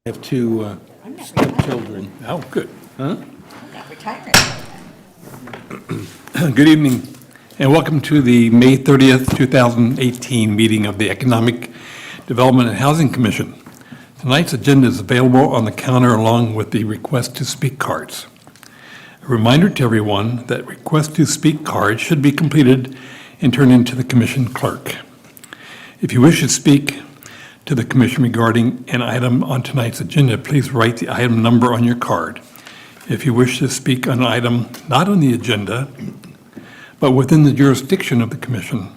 I have two stepchildren. Oh, good. Huh? I'm not retiring. Good evening, and welcome to the May 30th, 2018 meeting of the Economic Development and Housing Commission. Tonight's agenda is available on the counter along with the request to speak cards. A reminder to everyone that request to speak cards should be completed and turned into the commission clerk. If you wish to speak to the commission regarding an item on tonight's agenda, please write the item number on your card. If you wish to speak on an item not on the agenda, but within the jurisdiction of the commission,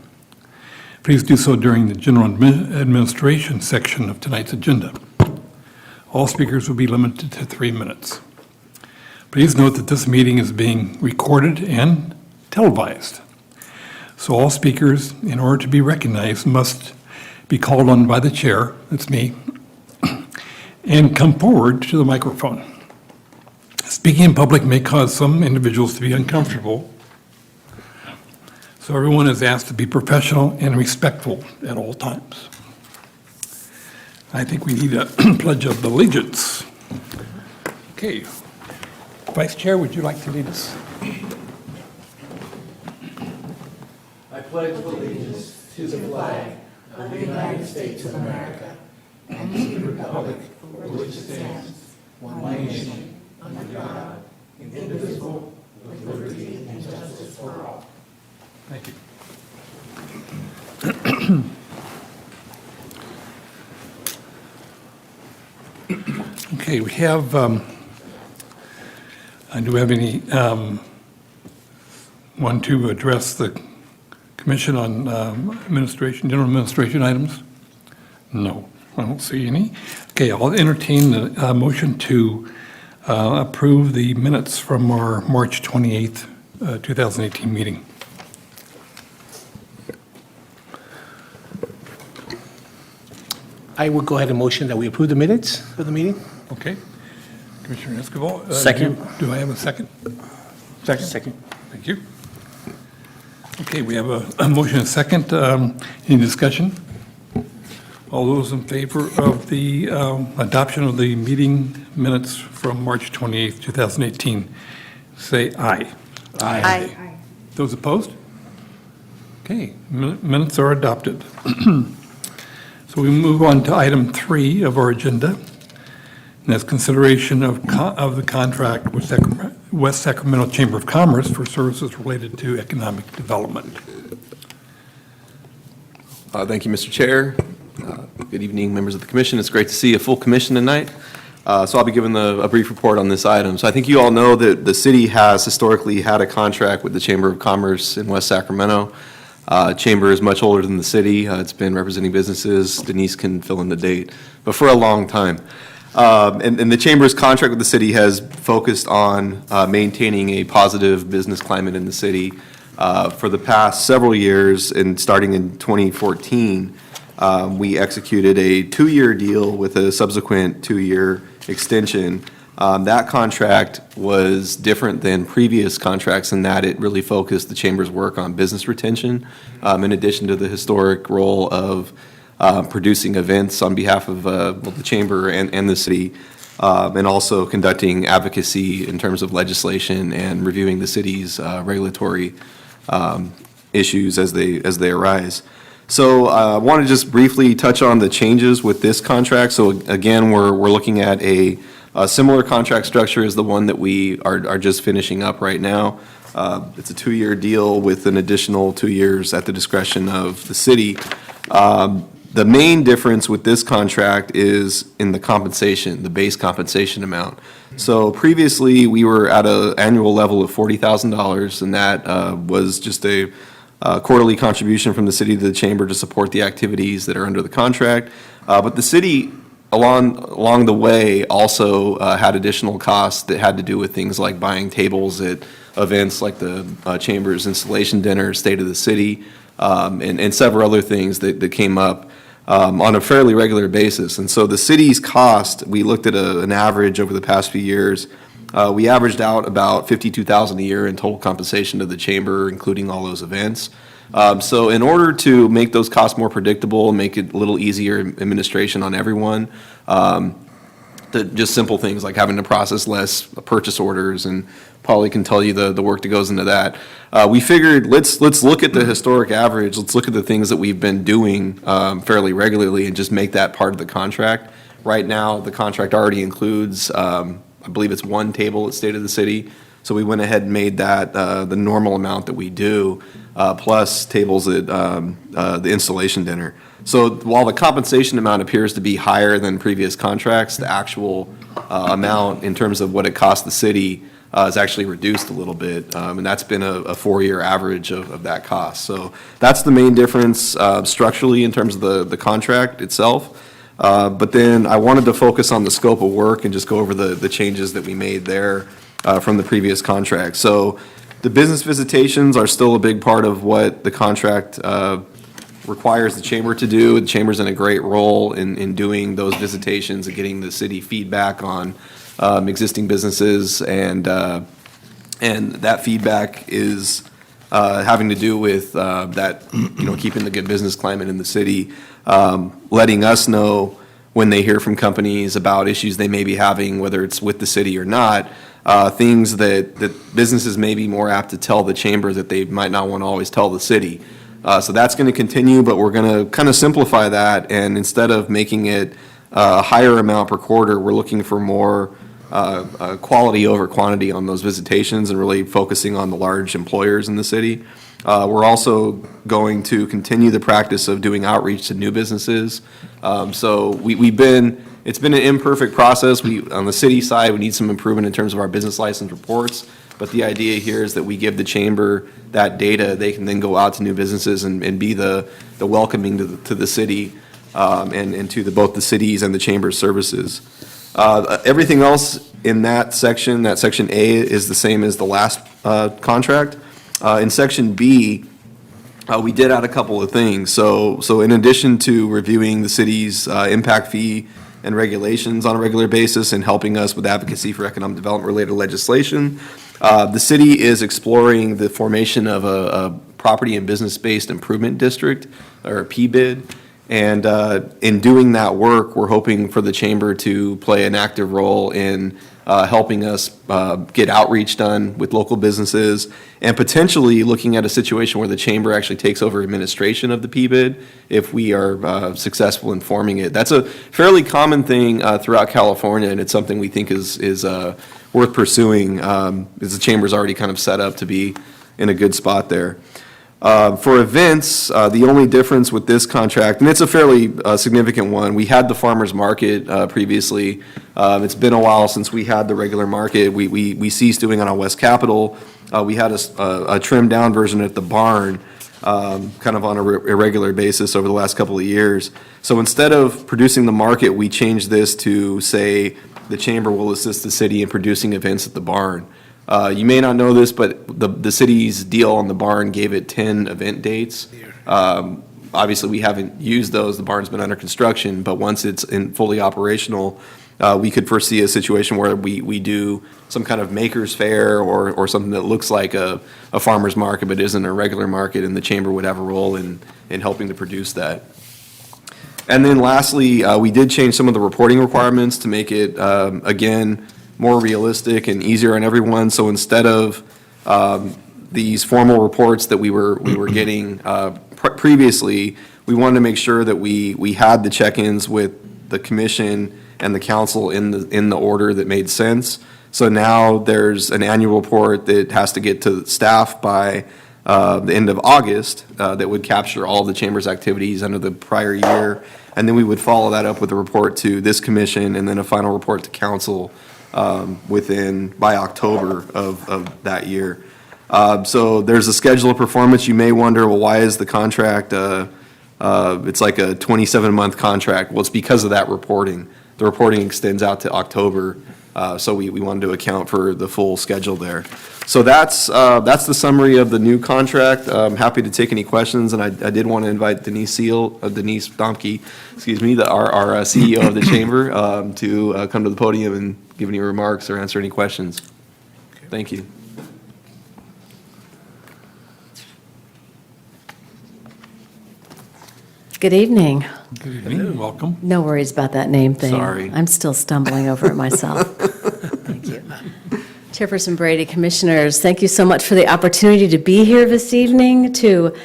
please do so during the general administration section of tonight's agenda. All speakers will be limited to 3 minutes. Please note that this meeting is being recorded and televised. So all speakers, in order to be recognized, must be called on by the chair, that's me, and come forward to the microphone. Speaking in public may cause some individuals to be uncomfortable, so everyone is asked to be professional and respectful at all times. I think we need a pledge of allegiance. Okay. Vice Chair, would you like to lead us? I pledge allegiance to the flag of the United States of America and to the republic for which it stands, one nation, under God, indivisible, with liberty and justice for all. Thank you. Okay, we have, do we have any, want to address the commission on general administration items? No, I don't see any. Okay, I'll entertain the motion to approve the minutes from our March 28th, 2018 meeting. I would go ahead and motion that we approve the minutes for the meeting. Okay. Commissioner Escobar? Second. Do I have a second? Second? Second. Thank you. Okay, we have a motion and a second. Any discussion? All those in favor of the adoption of the meeting minutes from March 28th, 2018, say aye. Aye. Those opposed? Okay, minutes are adopted. So we move on to item 3 of our agenda, and that's consideration of the contract with West Sacramento Chamber of Commerce for services related to economic development. Thank you, Mr. Chair. Good evening, members of the commission. It's great to see a full commission tonight. So I'll be giving a brief report on this item. So I think you all know that the city has historically had a contract with the Chamber of Commerce in West Sacramento. Chamber is much older than the city. It's been representing businesses. Denise can fill in the date, but for a long time. And the Chamber's contract with the city has focused on maintaining a positive business climate in the city. For the past several years, and starting in 2014, we executed a 2-year deal with a subsequent 2-year extension. That contract was different than previous contracts in that it really focused the Chamber's work on business retention, in addition to the historic role of producing events on behalf of both the Chamber and the city, and also conducting advocacy in terms of legislation and reviewing the city's regulatory issues as they arise. So I want to just briefly touch on the changes with this contract. So again, we're looking at a similar contract structure as the one that we are just finishing up right now. It's a 2-year deal with an additional 2 years at the discretion of the city. The main difference with this contract is in the compensation, the base compensation amount. So previously, we were at an annual level of $40,000, and that was just a quarterly contribution from the city to the chamber to support the activities that are under the contract. But the city, along the way, also had additional costs that had to do with things like buying tables at events like the Chamber's installation dinner, State of the City, and several other things that came up on a fairly regular basis. And so the city's cost, we looked at an average over the past few years. We averaged out about $52,000 a year in total compensation to the chamber, including all those events. So in order to make those costs more predictable, make it a little easier administration on everyone, just simple things like having to process less purchase orders, and Polly can tell you the work that goes into that. We figured, let's look at the historic average, let's look at the things that we've been doing fairly regularly and just make that part of the contract. Right now, the contract already includes, I believe it's one table at State of the City, so we went ahead and made that the normal amount that we do, plus tables at the installation dinner. So while the compensation amount appears to be higher than previous contracts, the actual amount in terms of what it costs the city is actually reduced a little bit, and that's been a four-year average of that cost. So that's the main difference structurally in terms of the contract itself. But then I wanted to focus on the scope of work and just go over the changes that we made there from the previous contract. So the business visitations are still a big part of what the contract requires the chamber to do. The chamber's in a great role in doing those visitations and getting the city feedback on existing businesses, and that feedback is having to do with that, keeping the good business climate in the city, letting us know when they hear from companies about issues they may be having, whether it's with the city or not, things that businesses may be more apt to tell the chamber that they might not want to always tell the city. So that's going to continue, but we're going to kind of simplify that, and instead of making it a higher amount per quarter, we're looking for more quality over quantity on those visitations and really focusing on the large employers in the city. We're also going to continue the practice of doing outreach to new businesses. So it's been an imperfect process. On the city side, we need some improvement in terms of our business license reports. But the idea here is that we give the chamber that data. They can then go out to new businesses and be the welcoming to the city and to both the cities and the chamber's services. Everything else in that section A, is the same as the last contract. In section B, we did add a couple of things. So in addition to reviewing the city's impact fee and regulations on a regular basis and helping us with advocacy for economic development related legislation, the city is exploring the formation of a property and business-based improvement district, or a PBID. And in doing that work, we're hoping for the chamber to play an active role in helping us get outreach done with local businesses, and potentially looking at a situation where the chamber actually takes over administration of the PBID if we are successful in forming it. That's a fairly common thing throughout California, and it's something we think is worth pursuing, as the chamber's already kind of set up to be in a good spot there. For events, the only difference with this contract, and it's a fairly significant one, we had the farmer's market previously. It's been a while since we had the regular market. We ceased doing it on West Capitol. We had a trimmed-down version at the barn, kind of on a irregular basis over the last couple of years. So instead of producing the market, we changed this to say the chamber will assist the city in producing events at the barn. You may not know this, but the city's deal on the barn gave it 10 event dates. Obviously, we haven't used those. The barn's been under construction, but once it's fully operational, we could foresee a situation where we do some kind of maker's fair or something that looks like a farmer's market but isn't a regular market, and the chamber would have a role in helping to produce that. And then lastly, we did change some of the reporting requirements to make it, again, more realistic and easier on everyone. So instead of these formal reports that we were getting previously, we wanted to make sure that we had the check-ins with the commission and the council in the order that made sense. So now there's an annual report that has to get to staff by the end of August that would capture all of the chamber's activities under the prior year. And then we would follow that up with a report to this commission and then a final report to council by October of that year. So there's a schedule of performance. You may wonder, well, why is the contract, it's like a 27-month contract? Well, it's because of that reporting. The reporting extends out to October, so we wanted to account for the full schedule there. So that's the summary of the new contract. I'm happy to take any questions, and I did want to invite Denise Domke, our CEO of the chamber, to come to the podium and give any remarks or answer any questions. Thank you. Good evening. Good evening, welcome. No worries about that name thing. Sorry. I'm still stumbling over it myself. Thank you. Chairperson Brady, Commissioners, thank you so much for the opportunity to be here this evening to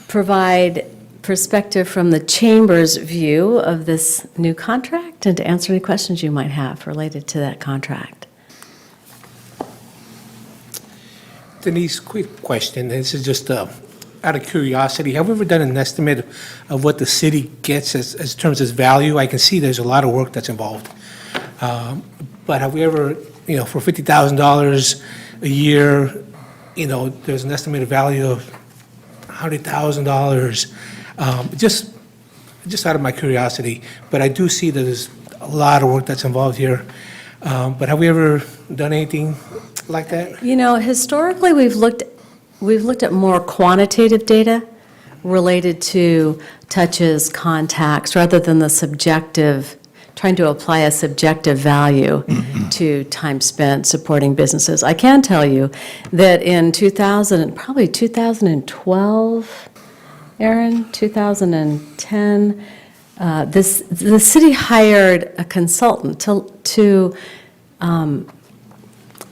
provide perspective from the Chamber's view of this new contract and to answer any questions you might have related to that contract. Denise, quick question. This is just out of curiosity. Have we ever done an estimate of what the city gets as terms of value? I can see there's a lot of work that's involved. But have we ever, for $50,000 a year, there's an estimated value of $100,000? Just out of my curiosity. But I do see that there's a lot of work that's involved here. But have we ever done anything like that? Historically, we've looked at more quantitative data related to touches, contacts, rather than the subjective, trying to apply a subjective value to time spent supporting businesses. I can tell you that in 2012, Aaron, 2010, the city hired a consultant to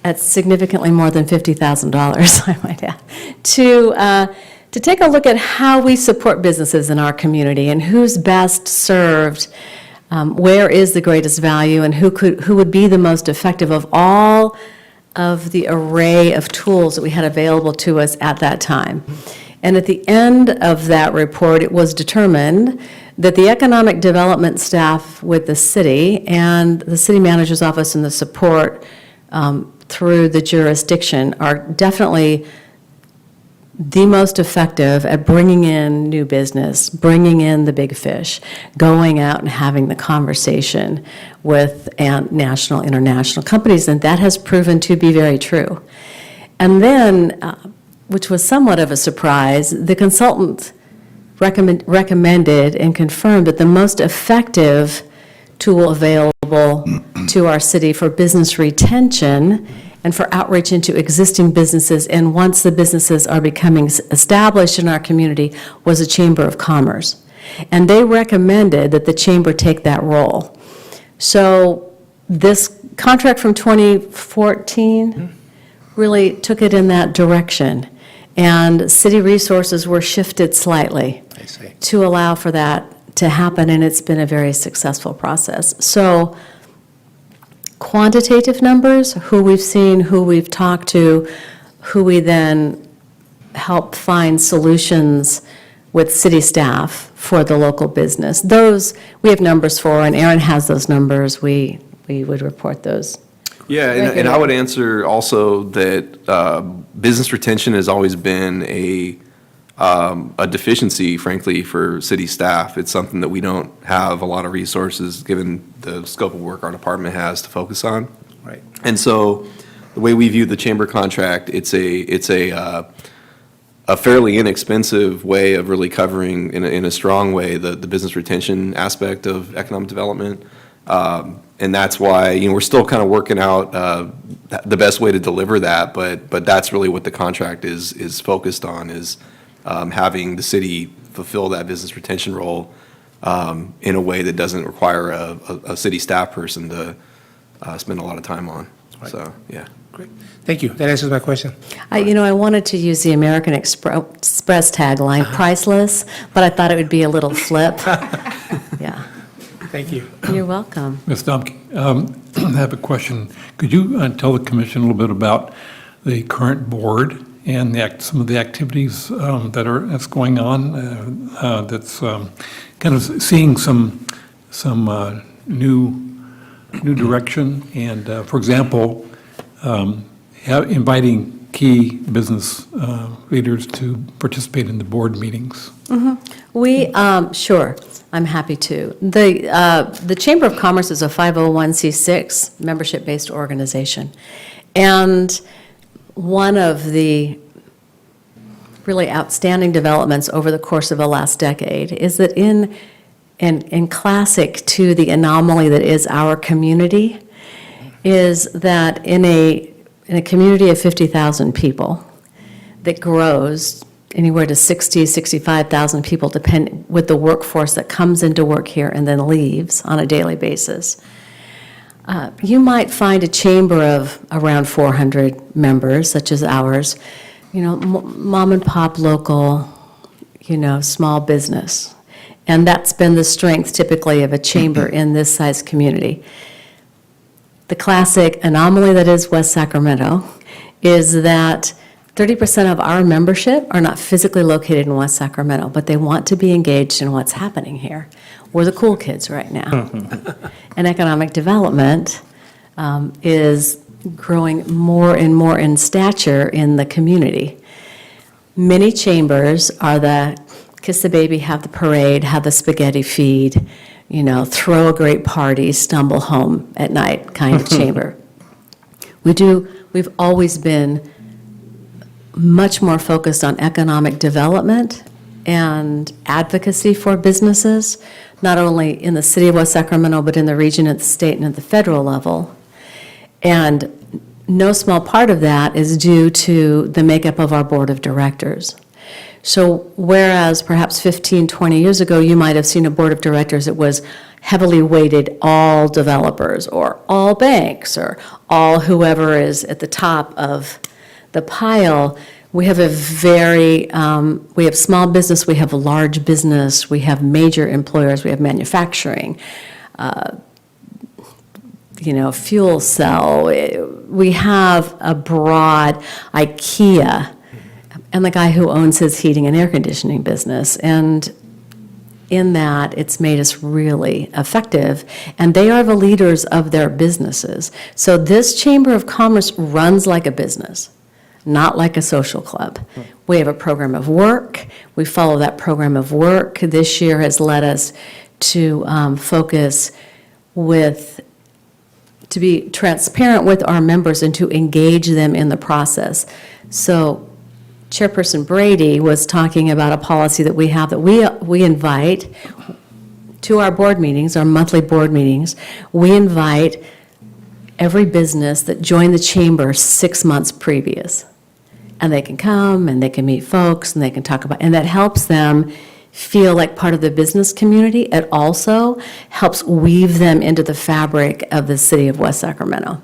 at significantly more than $50,000, I might add, to take a look at how we support businesses in our community and who's best served, where is the greatest value, and who would be the most effective of all of the array of tools that we had available to us at that time. And at the end of that report, it was determined that the economic development staff with the city and the city manager's office and the support through the jurisdiction are definitely the most effective at bringing in new business, bringing in the big fish, going out and having the conversation with national, international companies, and that has proven to be very true. And then, which was somewhat of a surprise, the consultant recommended and confirmed that the most effective tool available to our city for business retention and for outreach into existing businesses, and once the businesses are becoming established in our community, was a Chamber of Commerce. And they recommended that the Chamber take that role. So this contract from 2014 really took it in that direction. And city resources were shifted slightly I see. to allow for that to happen, and it's been a very successful process. So quantitative numbers, who we've seen, who we've talked to, who we then help find solutions with city staff for the local business. Those we have numbers for, and Aaron has those numbers. We would report those. Yeah, and I would answer also that business retention has always been a deficiency, frankly, for city staff. It's something that we don't have a lot of resources, given the scope of work our department has to focus on. Right. And so the way we view the chamber contract, it's a fairly inexpensive way of really covering in a strong way the business retention aspect of economic development. And that's why, we're still kind of working out the best way to deliver that, but that's really what the contract is focused on, is having the city fulfill that business retention role in a way that doesn't require a city staff person to spend a lot of time on. Right. So, yeah. Great. Thank you. That answers my question. I wanted to use the American Express tagline, priceless, but I thought it would be a little flip. Yeah. Thank you. You're welcome. Ms. Domke, I have a question. Could you tell the commission a little bit about the current board and some of the activities that's going on, that's kind of seeing some new direction, and, for example, inviting key business leaders to participate in the board meetings? We, sure, I'm happy to. The Chamber of Commerce is a 501c6 membership-based organization. And one of the really outstanding developments over the course of the last decade is that in classic to the anomaly that is our community, is that in a community of 50,000 people that grows anywhere to 60, 65,000 people, with the workforce that comes into work here and then leaves on a daily basis. You might find a chamber of around 400 members, such as ours, mom and pop local, small business. And that's been the strength typically of a chamber in this size community. The classic anomaly that is West Sacramento is that 30% of our membership are not physically located in West Sacramento, but they want to be engaged in what's happening here. We're the cool kids right now. And economic development is growing more and more in stature in the community. Many chambers are the kiss the baby, have the parade, have the spaghetti feed, throw a great party, stumble home at night kind of chamber. We've always been much more focused on economic development and advocacy for businesses, not only in the city of West Sacramento, but in the region, at the state, and at the federal level. And no small part of that is due to the makeup of our board of directors. So whereas perhaps 15, 20 years ago, you might have seen a board of directors that was heavily weighted all developers or all banks or all whoever is at the top of the pile, we have we have small business, we have large business, we have major employers, we have manufacturing, fuel cell. We have a broad IKEA, and the guy who owns his heating and air conditioning business. And in that, it's made us really effective, and they are the leaders of their businesses. So this Chamber of Commerce runs like a business, not like a social club. We have a program of work. We follow that program of work. This year has led us to focus to be transparent with our members and to engage them in the process. So Chairperson Brady was talking about a policy that we have that we invite to our board meetings, our monthly board meetings. We invite every business that joined the chamber 6 months previous. And they can come and they can meet folks and they can talk about, and that helps them feel like part of the business community. It also helps weave them into the fabric of the city of West Sacramento.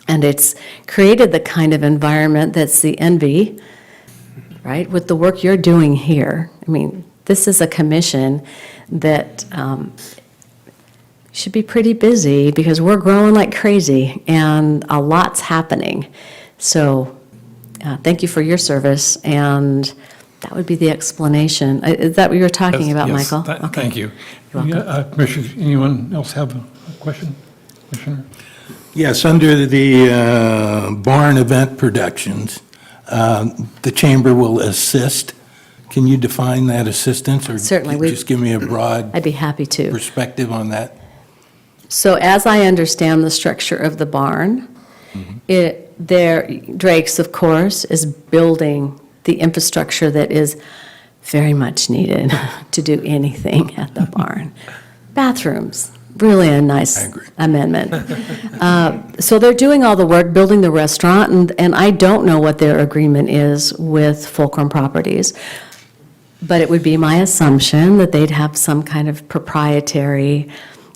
And it's created the kind of environment that's the envy, right, with the work you're doing here. I mean, this is a commission that should be pretty busy because we're growing like crazy and a lot's happening. So thank you for your service, and that would be the explanation. Is that what you were talking about, Yes, Michael? Okay. Thank you. You're welcome. Commissioners, anyone else have a question? Commissioner? Yes, under the barn event productions, the chamber will assist. Can you define that assistance? Certainly, Or just give me a broad I'd be happy to. perspective on that? So as I understand the structure of the barn, Drake's, of course, is building the infrastructure that is very much needed to do anything at the barn. Bathrooms, really a nice amendment. So they're doing all the work, building the restaurant, and I don't know what their agreement is with Fulcrum Properties, but it would be my assumption that they'd have some kind of proprietary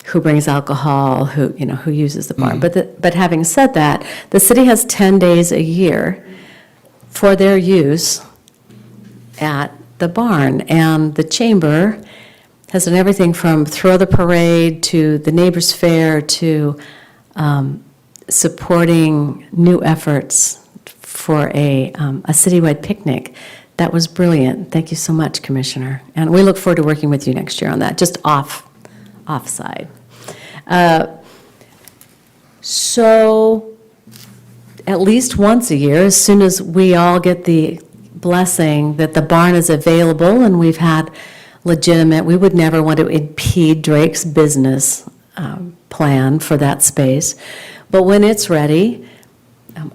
who brings alcohol, who uses the barn. But having said that, the city has 10 days a year for their use at the barn, and the chamber has done everything from throw the parade to the neighbors fair to supporting new efforts for a citywide picnic. That was brilliant. Thank you so much, Commissioner. And we look forward to working with you next year on that, just offside. So at least once a year, as soon as we all get the blessing that the barn is available and we've had legitimate, we would never want to impede Drake's business plan for that space. But when it's ready,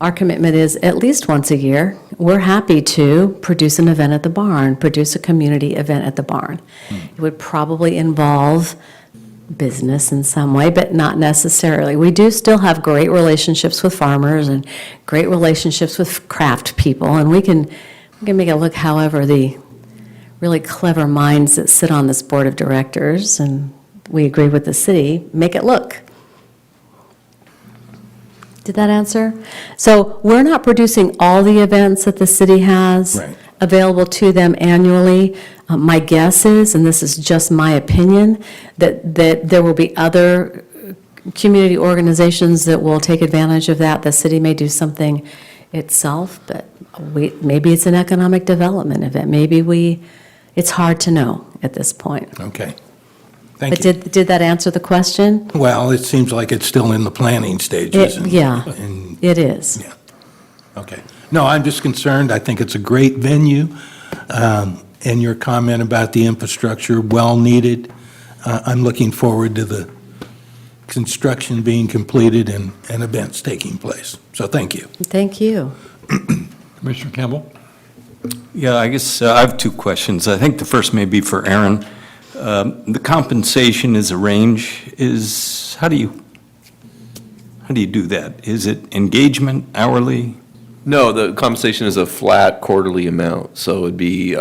our commitment is at least once a year, we're happy to produce an event at the barn, produce a community event at the barn. It would probably involve business in some way, but not necessarily. We do still have great relationships with farmers and great relationships with craft people, and we can You can make it look however the really clever minds that sit on this board of directors, and we agree with the city, make it look. Did that answer? So we're not producing all the events that the city has Right. available to them annually. My guess is, and this is just my opinion, that there will be other community organizations that will take advantage of that. The city may do something itself, but maybe it's an economic development event. It's hard to know at this point. Okay. But Thank you. did that answer the question? Well, it seems like it's still in the planning stages. Yeah, and- it is. Yeah. Okay. No, I'm just concerned. I think it's a great venue. And your comment about the infrastructure, well needed. I'm looking forward to the construction being completed and events taking place. So thank you. Thank you. Commissioner Campbell? Yeah, I guess I have two questions. I think the first may be for Aaron. The compensation is a range. How do you do that? Is it engagement, hourly? No, the compensation is a flat quarterly amount, so it'd be,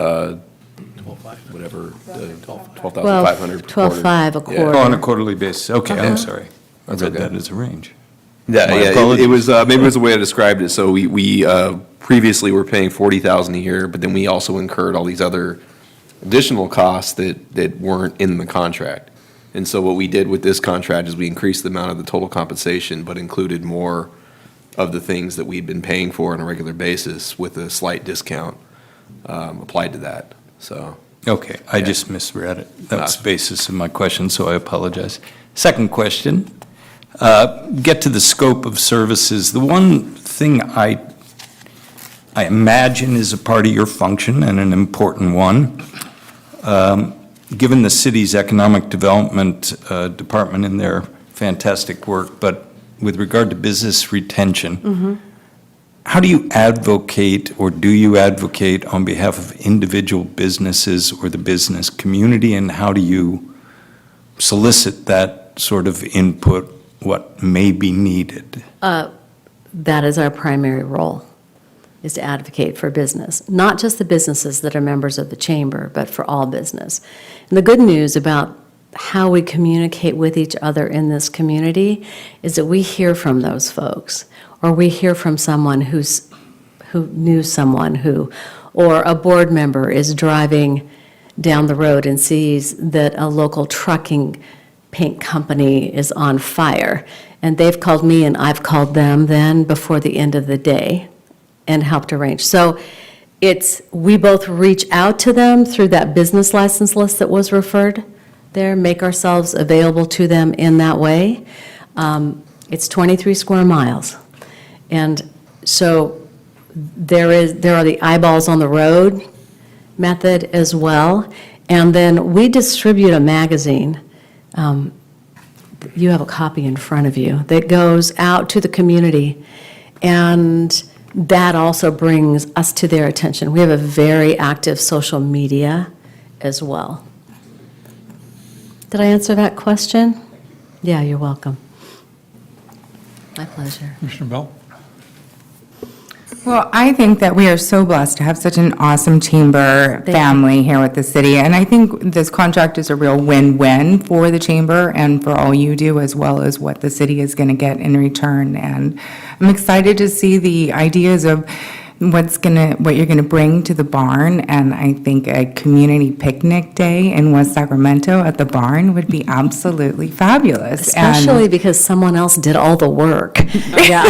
whatever, $12,500 per quarter. 12.5 a Yeah. quarter. Oh, on a quarterly basis, okay, I'm sorry. I That's read okay. that as a range. Yeah, My yeah, it apologies. was, maybe it was the way I described it. So we previously were paying $40,000 a year, but then we also incurred all these other additional costs that weren't in the contract. And so what we did with this contract is we increased the amount of the total compensation, but included more of the things that we'd been paying for on a regular basis with a slight discount applied to that, so. Okay, I Yeah. just misread it. That was the basis of my question, so I apologize. Second question, get to the scope of services. The one thing I imagine is a part of your function and an important one, given the city's economic development department and their fantastic work, but with regard to business retention, how do you advocate, or do you advocate on behalf of individual businesses or the business community, and how do you solicit that sort of input, what may be needed? That is our primary role, is to advocate for business, not just the businesses that are members of the chamber, but for all business. And the good news about how we communicate with each other in this community is that we hear from those folks, or we hear from someone who knew someone who, or a board member is driving down the road and sees that a local trucking paint company is on fire, and they've called me and I've called them then before the end of the day and helped arrange. So we both reach out to them through that business license list that was referred there, make ourselves available to them in that way. It's 23 square miles. And so there are the eyeballs on the road method as well. And then we distribute a magazine. You have a copy in front of you that goes out to the community. And that also brings us to their attention. We have a very active social media as well. Did I answer that question? Yeah, you're welcome. My pleasure. Commissioner Bell? Well, I think that we are so blessed to have such an awesome chamber Thank you. family here with the city. And I think this contract is a real win-win for the chamber and for all you do, as well as what the city is going to get in return. And I'm excited to see the ideas of what you're going to bring to the barn. And I think a community picnic day in West Sacramento at the barn would be absolutely fabulous. And- Especially because someone else did all the work. Yeah.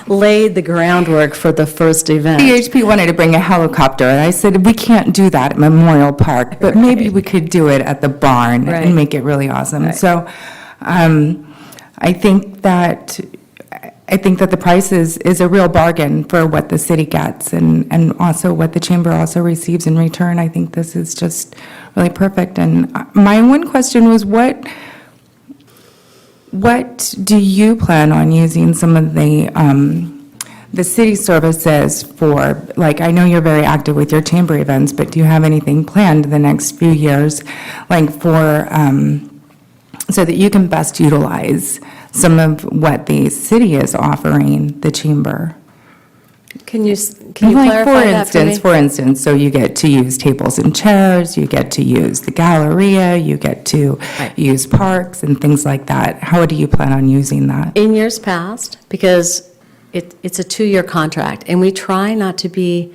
Laid the groundwork for the first event. PHP wanted to bring a helicopter, and I said, we can't do that at Memorial Park, but maybe we could do it at the barn Right. and make it really awesome. Right. So I think that the price is a real bargain for what the city gets and also what the chamber also receives in return. I think this is just really perfect. And my one question was, what do you plan on using some of the city services for? Like, I know you're very active with your chamber events, but do you have anything planned the next few years, like for, so that you can best utilize some of what the city is offering the chamber? Can you clarify that for me? For instance, so you get to use tables and chairs, you get to use the Galleria, you get to use parks and things like that. How do you plan on using that? In years past, because it's a 2-year contract, and we try not to be,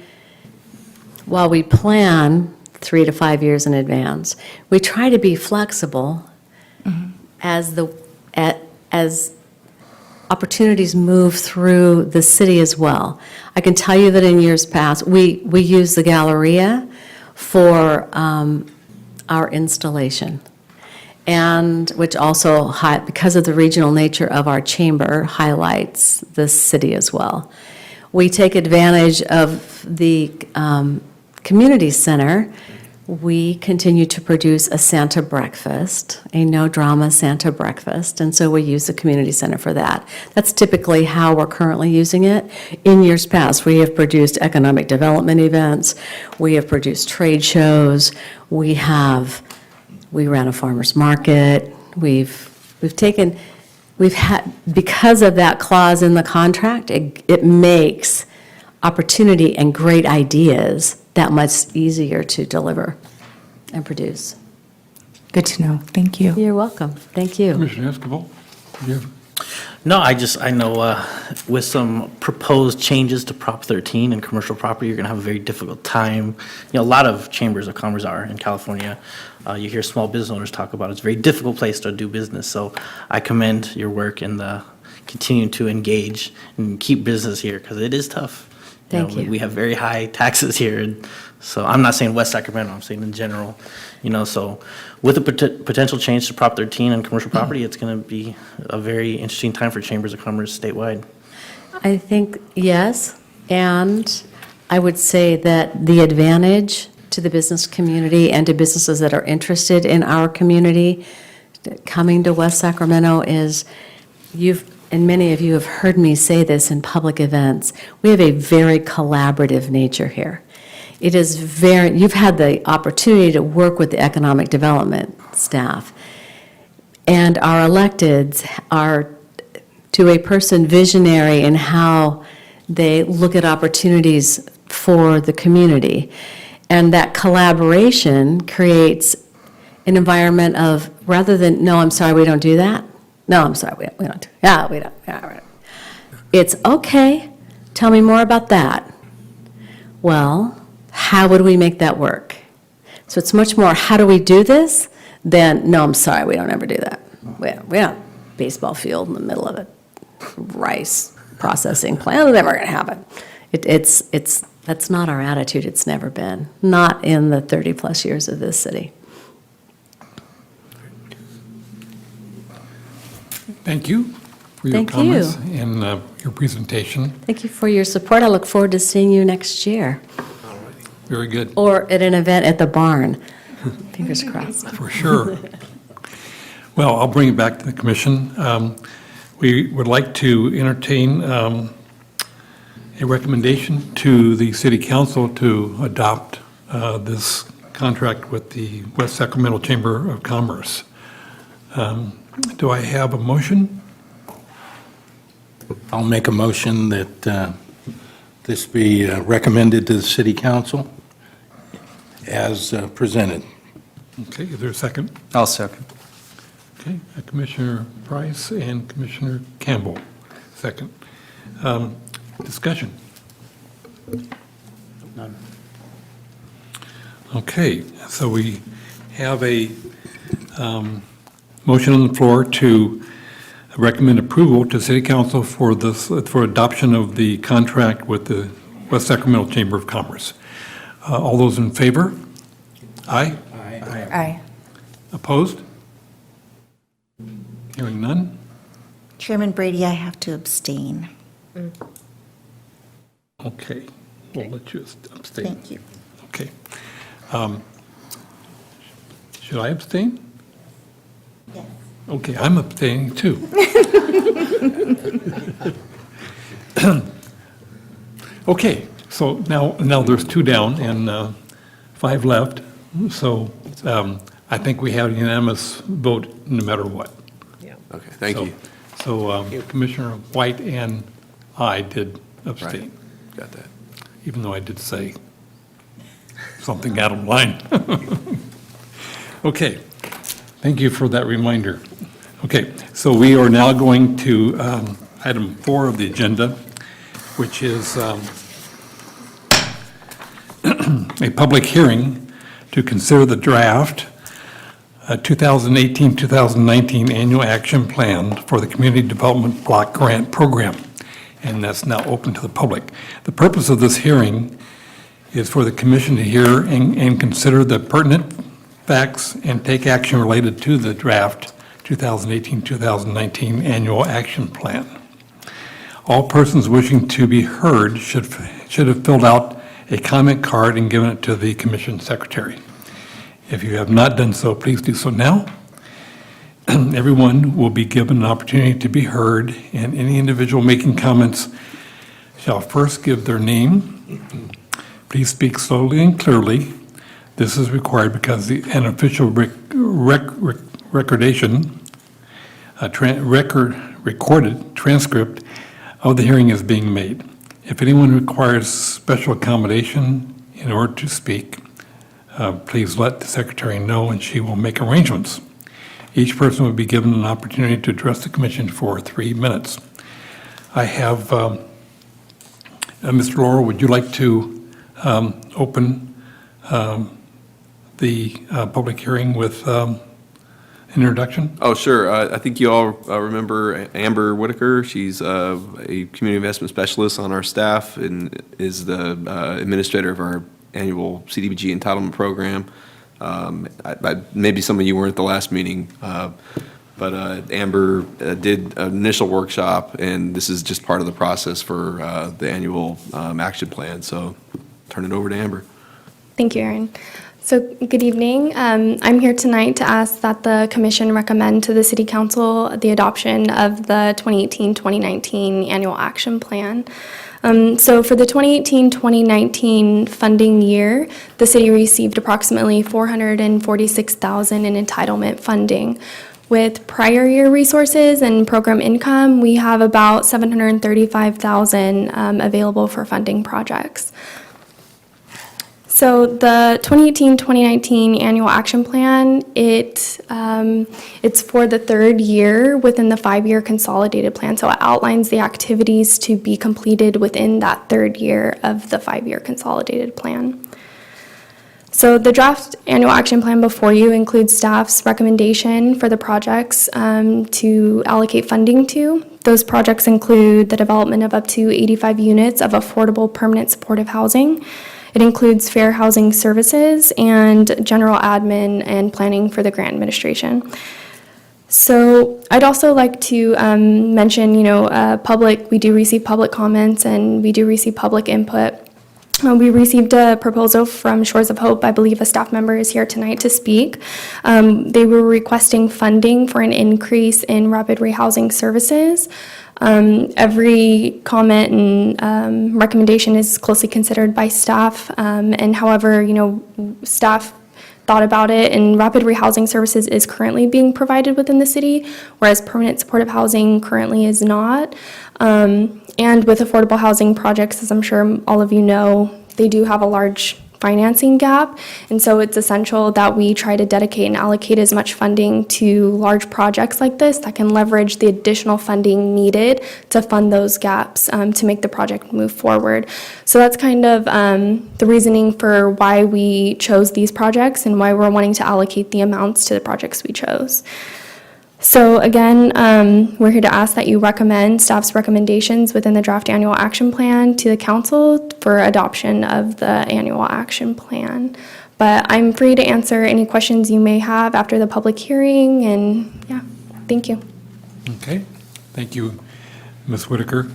while we plan 3 to 5 years in advance, we try to be flexible as opportunities move through the city as well. I can tell you that in years past, we use the Galleria for our installation, and which also, because of the regional nature of our chamber, highlights the city as well. We take advantage of the community center. We continue to produce a Santa breakfast, a no-drama Santa breakfast, and so we use the community center for that. That's typically how we're currently using it. In years past, we have produced economic development events, we have produced trade shows, we ran a farmer's market, because of that clause in the contract, it makes opportunity and great ideas that much easier to deliver and produce. Good to know. Thank you. You're welcome. Thank you. Commissioner Escobar? You have- No, I know with some proposed changes to Prop 13 and commercial property, you're going to have a very difficult time. A lot of chambers of commerce are in California. You hear small business owners talk about it's a very difficult place to do business. So I commend your work in continuing to engage and keep business here because it is tough. Thank you. We have very high taxes here, and so I'm not saying West Sacramento, I'm saying in general. So with a potential change to Prop 13 and commercial property, it's going to be a very interesting time for chambers of commerce statewide. I think, yes, and I would say that the advantage to the business community and to businesses that are interested in our community coming to West Sacramento is and many of you have heard me say this in public events, we have a very collaborative nature here. It is you've had the opportunity to work with the economic development staff, and our electeds are, to a person, visionary in how they look at opportunities for the community. And that collaboration creates an environment of, rather than, no, I'm sorry, we don't do that. No, I'm sorry, we don't. Yeah, we don't. Yeah, we don't. It's okay. Tell me more about that. Well, how would we make that work? So it's much more, how do we do this, than, no, I'm sorry, we don't ever do that. We don't baseball field in the middle of a rice processing plant. It's never going to happen. That's not our attitude. It's never been. Not in the 30-plus years of this city. Thank you for your Thank you. comments and your presentation. Thank you for your support. I look forward to seeing you next year. Very good, Or at an event at the barn. Fingers crossed. for sure. Well, I'll bring it back to the commission. We would like to entertain a recommendation to the city council to adopt this contract with the West Sacramento Chamber of Commerce. Do I have a motion? I'll make a motion that this be recommended to the city council as presented. Okay, is there a second? I'll second. Okay, Commissioner Price and Commissioner Campbell, second. Discussion? None. Okay, so we have a motion on the floor to recommend approval to City Council for adoption of the contract with the West Sacramento Chamber of Commerce. All those in favor? Aye? Aye. Opposed? Hearing none? Chairman Brady, I have to abstain. Okay, we'll let you abstain. Thank you. Okay. Should I abstain? Yes. Okay, I'm abstaining too. Okay, so now there's 2 down and 5 left, so I think we have unanimous vote no matter what. Okay, thank you. So Commissioner White and I did abstain. Got that. even though I did say something out of line. Okay, thank you for that reminder. Okay, so we are now going to item 4 of the agenda, which is a public hearing to consider the draft 2018-2019 Annual Action Plan for the Community Development Block Grant Program, and that's now open to the public. The purpose of this hearing is for the commission to hear and consider the pertinent facts and take action related to the draft 2018-2019 Annual Action Plan. All persons wishing to be heard should have filled out a comment card and given it to the commission secretary. If you have not done so, please do so now. Everyone will be given an opportunity to be heard, and any individual making comments shall first give their name. Please speak slowly and clearly. This is required because an official recorded transcript of the hearing is being made. If anyone requires special accommodation in order to speak, please let the secretary know and she will make arrangements. Each person will be given an opportunity to address the commission for 3 minutes. I have, Mr. Laurel, would you like to open the public hearing with introduction? Oh, sure. I think you all remember Amber Whitaker. She's a community investment specialist on our staff and is the administrator of our annual CDBG entitlement program. Maybe some of you weren't at the last meeting, but Amber did an initial workshop, and this is just part of the process for the annual action plan. So turn it over to Amber. Thank you, Aaron. So, good evening. I'm here tonight to ask that the Commission recommend to the City Council the adoption of the 2018-2019 Annual Action Plan. So, for the 2018-2019 funding year, the City received approximately $446,000 in entitlement funding. With prior year resources and program income, we have about $735,000 available for funding projects. So the 2018-2019 Annual Action Plan, it's for the 3rd year within the 5-year consolidated plan. So it outlines the activities to be completed within that 3rd year of the 5-year consolidated plan. So the draft Annual Action Plan before you includes staff's recommendation for the projects to allocate funding to. Those projects include the development of up to 85 units of affordable permanent supportive housing. It includes fair housing services and general admin and planning for the grant administration. So I'd also like to mention, we do receive public comments and we do receive public input. We received a proposal from Shores of Hope. I believe a staff member is here tonight to speak. They were requesting funding for an increase in rapid rehousing services. Every comment and recommendation is closely considered by staff, and however, staff thought about it, and rapid rehousing services is currently being provided within the city, whereas permanent supportive housing currently is not. And with affordable housing projects, as I'm sure all of you know, they do have a large financing gap, and so it's essential that we try to dedicate and allocate as much funding to large projects like this that can leverage the additional funding needed to fund those gaps to make the project move forward. So that's kind of the reasoning for why we chose these projects and why we're wanting to allocate the amounts to the projects we chose. So again, we're here to ask that you recommend staff's recommendations within the draft Annual Action Plan to the Council for adoption of the Annual Action Plan. But I'm free to answer any questions you may have after the public hearing, and yeah, thank you. Okay, thank you, Ms. Whitaker.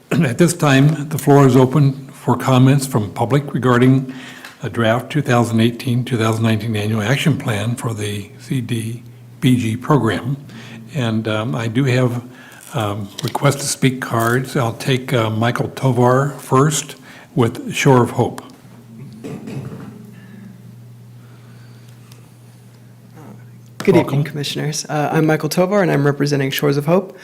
At this time, the floor is open for comments from public regarding a draft 2018-2019 Annual Action Plan for the CDBG program. And I do have request to speak cards. I'll take Michael Tovar first with Shore of Hope. Good Welcome. evening, Commissioners. I'm Michael Tovar, and I'm representing Shores of Hope.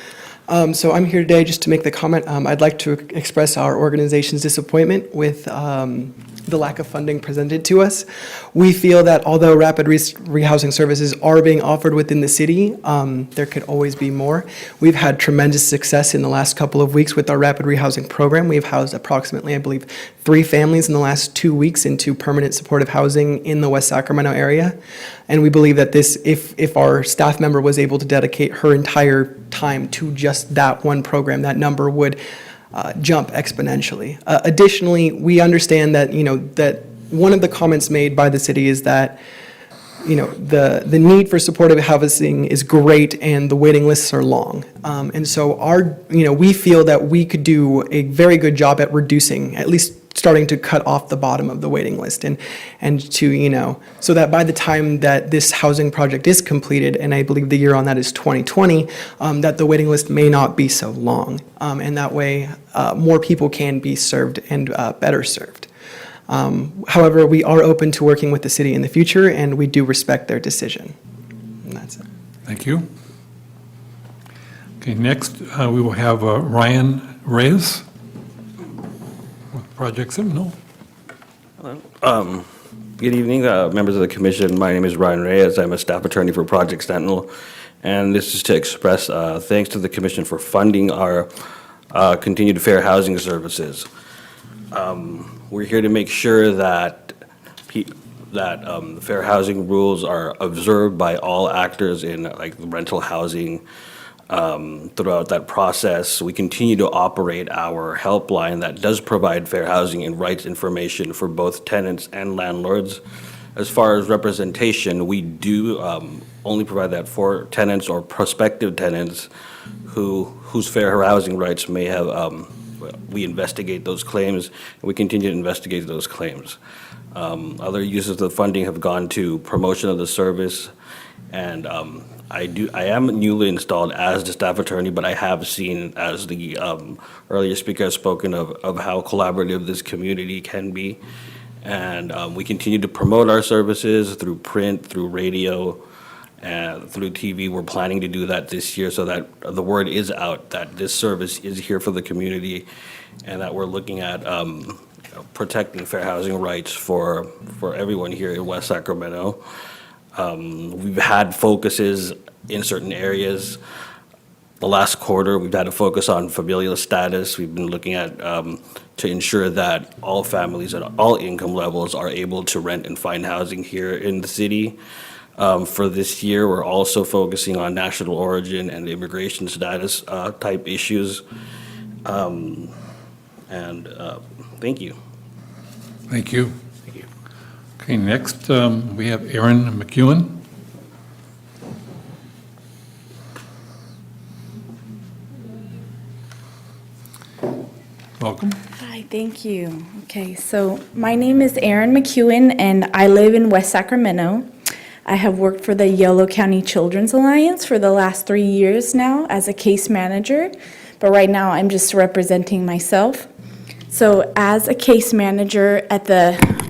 So I'm here today just to make the comment. I'd like to express our organization's disappointment with the lack of funding presented to us. We feel that although rapid rehousing services are being offered within the city, there could always be more. We've had tremendous success in the last couple of weeks with our rapid rehousing program. We've housed approximately, I believe, 3 families in the last 2 weeks into permanent supportive housing in the West Sacramento area. And we believe that this, if our staff member was able to dedicate her entire time to just that one program, that number would jump exponentially. Additionally, we understand that, that one of the comments made by the city is that, the need for supportive housing is great and the waiting lists are long. And so we feel that we could do a very good job at reducing, at least starting to cut off the bottom of the waiting list and to, so that by the time that this housing project is completed, and I believe the year on that is 2020, that the waiting list may not be so long. And that way, more people can be served and better served. However, we are open to working with the city in the future, and we do respect their decision. And that's it. Thank you. Okay, next, we will have Ryan Reyes with Project Sim. No? Good evening, members of the commission. My name is Ryan Reyes. I'm a staff attorney for Project Sentinel, and this is to express thanks to the commission for funding our continued fair housing services. We're here to make sure that the fair housing rules are observed by all actors in rental housing. Throughout that process, we continue to operate our helpline that does provide fair housing and rights information for both tenants and landlords. As far as representation, we do only provide that for tenants or prospective tenants whose fair housing rights may have. We investigate those claims, and we continue to investigate those claims. Other uses of the funding have gone to promotion of the service, and I am newly installed as the staff attorney, but I have seen, as the earlier speaker has spoken of how collaborative this community can be. And we continue to promote our services through print, through radio, and through TV. We're planning to do that this year so that the word is out that this service is here for the community, and that we're looking at protecting fair housing rights for everyone here in West Sacramento. We've had focuses in certain areas. The last quarter, we've had a focus on familial status. We've been looking at to ensure that all families at all income levels are able to rent and find housing here in the city. For this year, we're also focusing on national origin and immigration status type issues. Thank you. Thank you. Okay, next, we have Aaron McEwen. Welcome. Hi, thank you. Okay, so my name is Erin McEwen, and I live in West Sacramento. I have worked for the Yolo County Children's Alliance for the last 3 years now as a case manager, but right now I'm just representing myself. So as a case manager at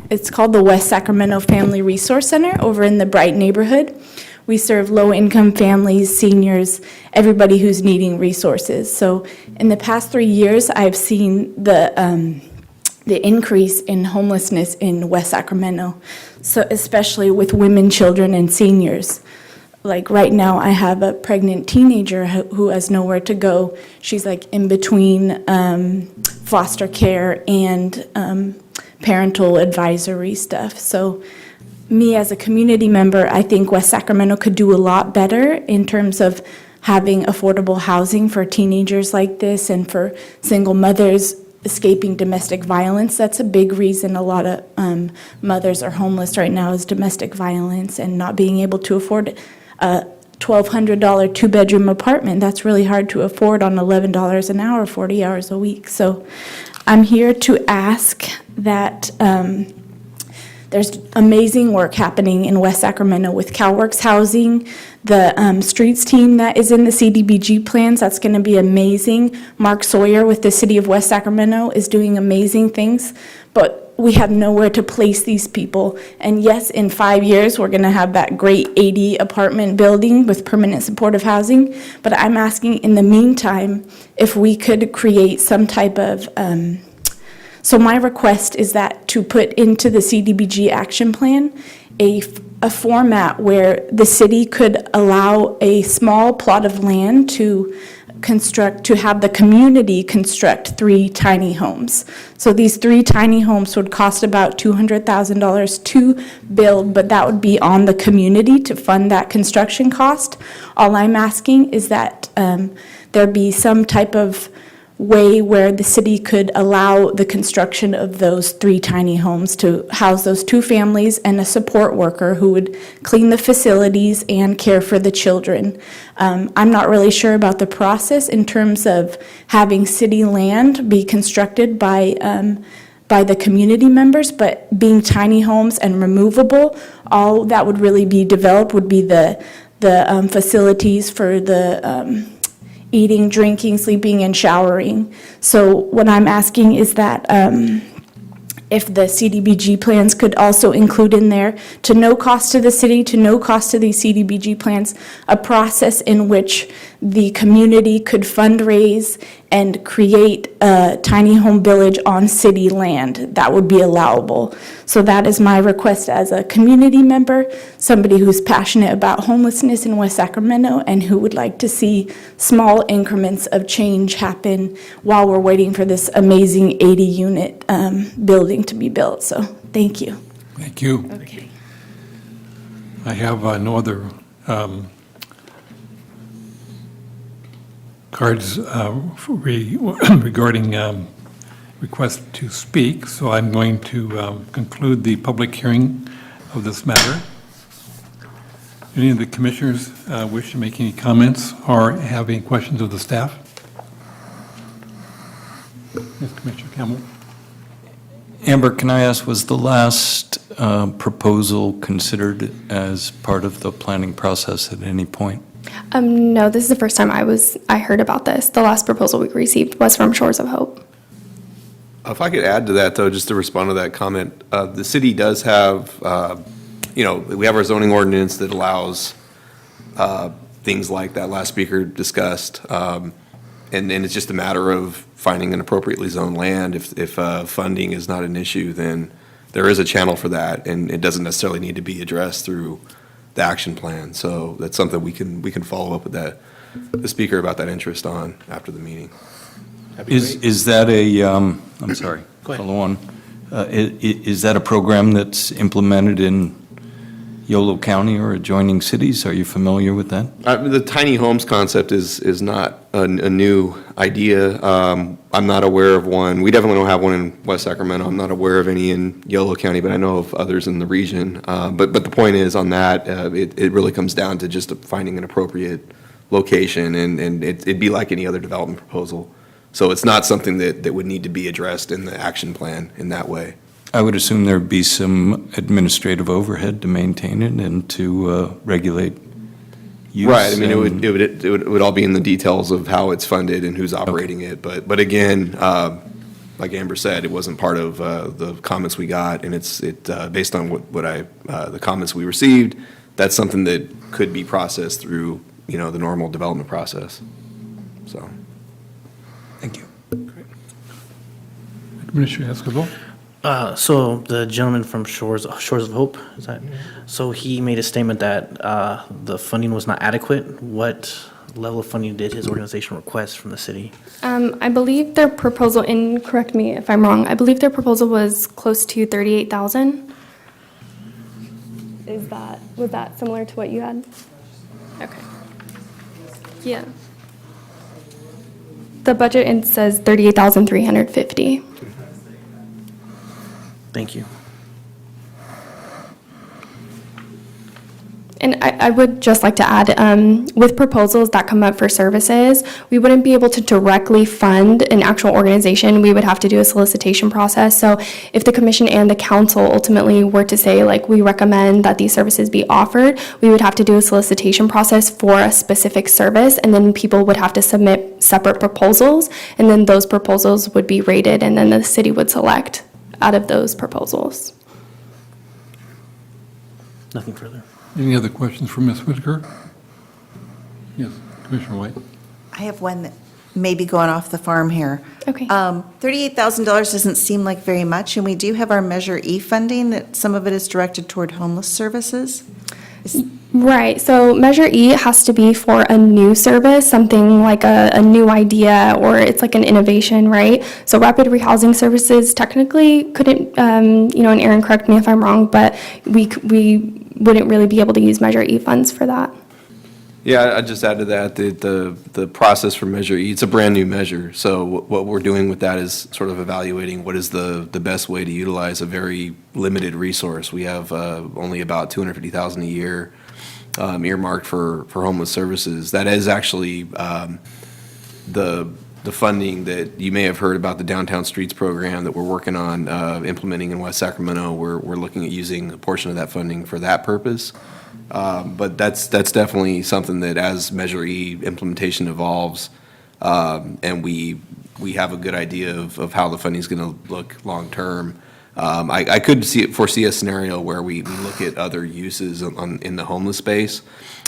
it's called the West Sacramento Family Resource Center over in the Bright neighborhood. We serve low-income families, seniors, everybody who's needing resources. So in the past 3 years, I've seen the increase in homelessness in West Sacramento, so especially with women, children, and seniors. Like right now, I have a pregnant teenager who has nowhere to go. She's like in between foster care and parental advisory stuff. So me as a community member, I think West Sacramento could do a lot better in terms of having affordable housing for teenagers like this and for single mothers escaping domestic violence. That's a big reason a lot of mothers are homeless right now, is domestic violence and not being able to afford a $1,200 two-bedroom apartment. That's really hard to afford on $11 an hour, 40 hours a week. So I'm here to ask that there's amazing work happening in West Sacramento with CalWorks Housing, the streets team that is in the CDBG plans. That's going to be amazing. Mark Sawyer with the City of West Sacramento is doing amazing things. But we have nowhere to place these people. And yes, in 5 years, we're going to have that great 80 apartment building with permanent supportive housing. But I'm asking in the meantime, if we could create some type of, so my request is that to put into the CDBG action plan a format where the city could allow a small plot of land to have the community construct 3 tiny homes. So these 3 tiny homes would cost about $200,000 to build, but that would be on the community to fund that construction cost. All I'm asking is that there be some type of way where the city could allow the construction of those 3 tiny homes to house those 2 families and a support worker who would clean the facilities and care for the children. I'm not really sure about the process in terms of having city land be constructed by the community members, but being tiny homes and removable, all that would really be developed would be the facilities for the eating, drinking, sleeping, and showering. So what I'm asking is that if the CDBG plans could also include in there, to no cost to the city, to no cost to these CDBG plans, a process in which the community could fundraise and create a tiny home village on city land that would be allowable. So that is my request as a community member, somebody who's passionate about homelessness in West Sacramento and who would like to see small increments of change happen while we're waiting for this amazing 80-unit building to be built. So thank you. Thank you. Okay. I have no other cards regarding request to speak, so I'm going to conclude the public hearing of this matter. Any of the commissioners wish to make any comments or have any questions of the staff? Yes, Commissioner Campbell. Amber, can I ask, was the last proposal considered as part of the planning process at any point? No, this is the first time I heard about this. The last proposal we received was from Shores of Hope. If I could add to that, though, just to respond to that comment, the city does have, we have our zoning ordinance that allows things like that last speaker discussed. And it's just a matter of finding an appropriately zoned land. If funding is not an issue, then there is a channel for that, and it doesn't necessarily need to be addressed through the action plan. So that's something we can follow up with the speaker about that interest on after the meeting. Is that I'm sorry, Go ahead. follow on. Is that a program that's implemented in Yolo County or adjoining cities? Are you familiar with that? The tiny homes concept is not a new idea. I'm not aware of one. We definitely don't have one in West Sacramento. I'm not aware of any in Yolo County, but I know of others in the region. But the point is on that, it really comes down to just finding an appropriate location, and it'd be like any other development proposal. So it's not something that would need to be addressed in the action plan in that way. I would assume there'd be some administrative overhead to maintain it and to regulate use. Right, I mean, and- it would all be in the details of how it's funded and who's operating it. But again, like Amber said, it wasn't part of the comments we got, and it's based on the comments we received, that's something that could be processed through, the normal development process, so. Thank you. Commissioner Escobar? So the gentleman from Shores of Hope, is that? So he made a statement that the funding was not adequate. What level of funding did his organization request from the city? I believe their proposal, and correct me if I'm wrong, I believe their proposal was close to 38,000. Was that similar to what you had? Okay. Yeah. The budget says 38,350. Thank you. And I would just like to add, with proposals that come up for services, we wouldn't be able to directly fund an actual organization. We would have to do a solicitation process. So if the commission and the council ultimately were to say, like, we recommend that these services be offered, we would have to do a solicitation process for a specific service, and then people would have to submit separate proposals, and then those proposals would be rated, and then the city would select out of those proposals. Nothing further. Any other questions for Ms. Whitaker? Yes, Commissioner White. I have one that may be going off the farm here. Okay. $38,000 doesn't seem like very much, and we do have our Measure E funding, that some of it is directed toward homeless services. Right, so Measure E has to be for a new service, something like a new idea, or it's like an innovation, right? So rapid rehousing services technically couldn't, and Aaron, correct me if I'm wrong, but we wouldn't really be able to use Measure E funds for that. Yeah, I'd just add to that, the process for Measure E, it's a brand-new measure. So what we're doing with that is sort of evaluating what is the best way to utilize a very limited resource. We have only about $250,000 a year earmarked for homeless services. That is actually the funding that you may have heard about, the Downtown Streets program that we're working on implementing in West Sacramento. We're looking at using a portion of that funding for that purpose. But that's definitely something that as Measure E implementation evolves, and we have a good idea of how the funding is going to look long-term, I could foresee a scenario where we look at other uses in the homeless space.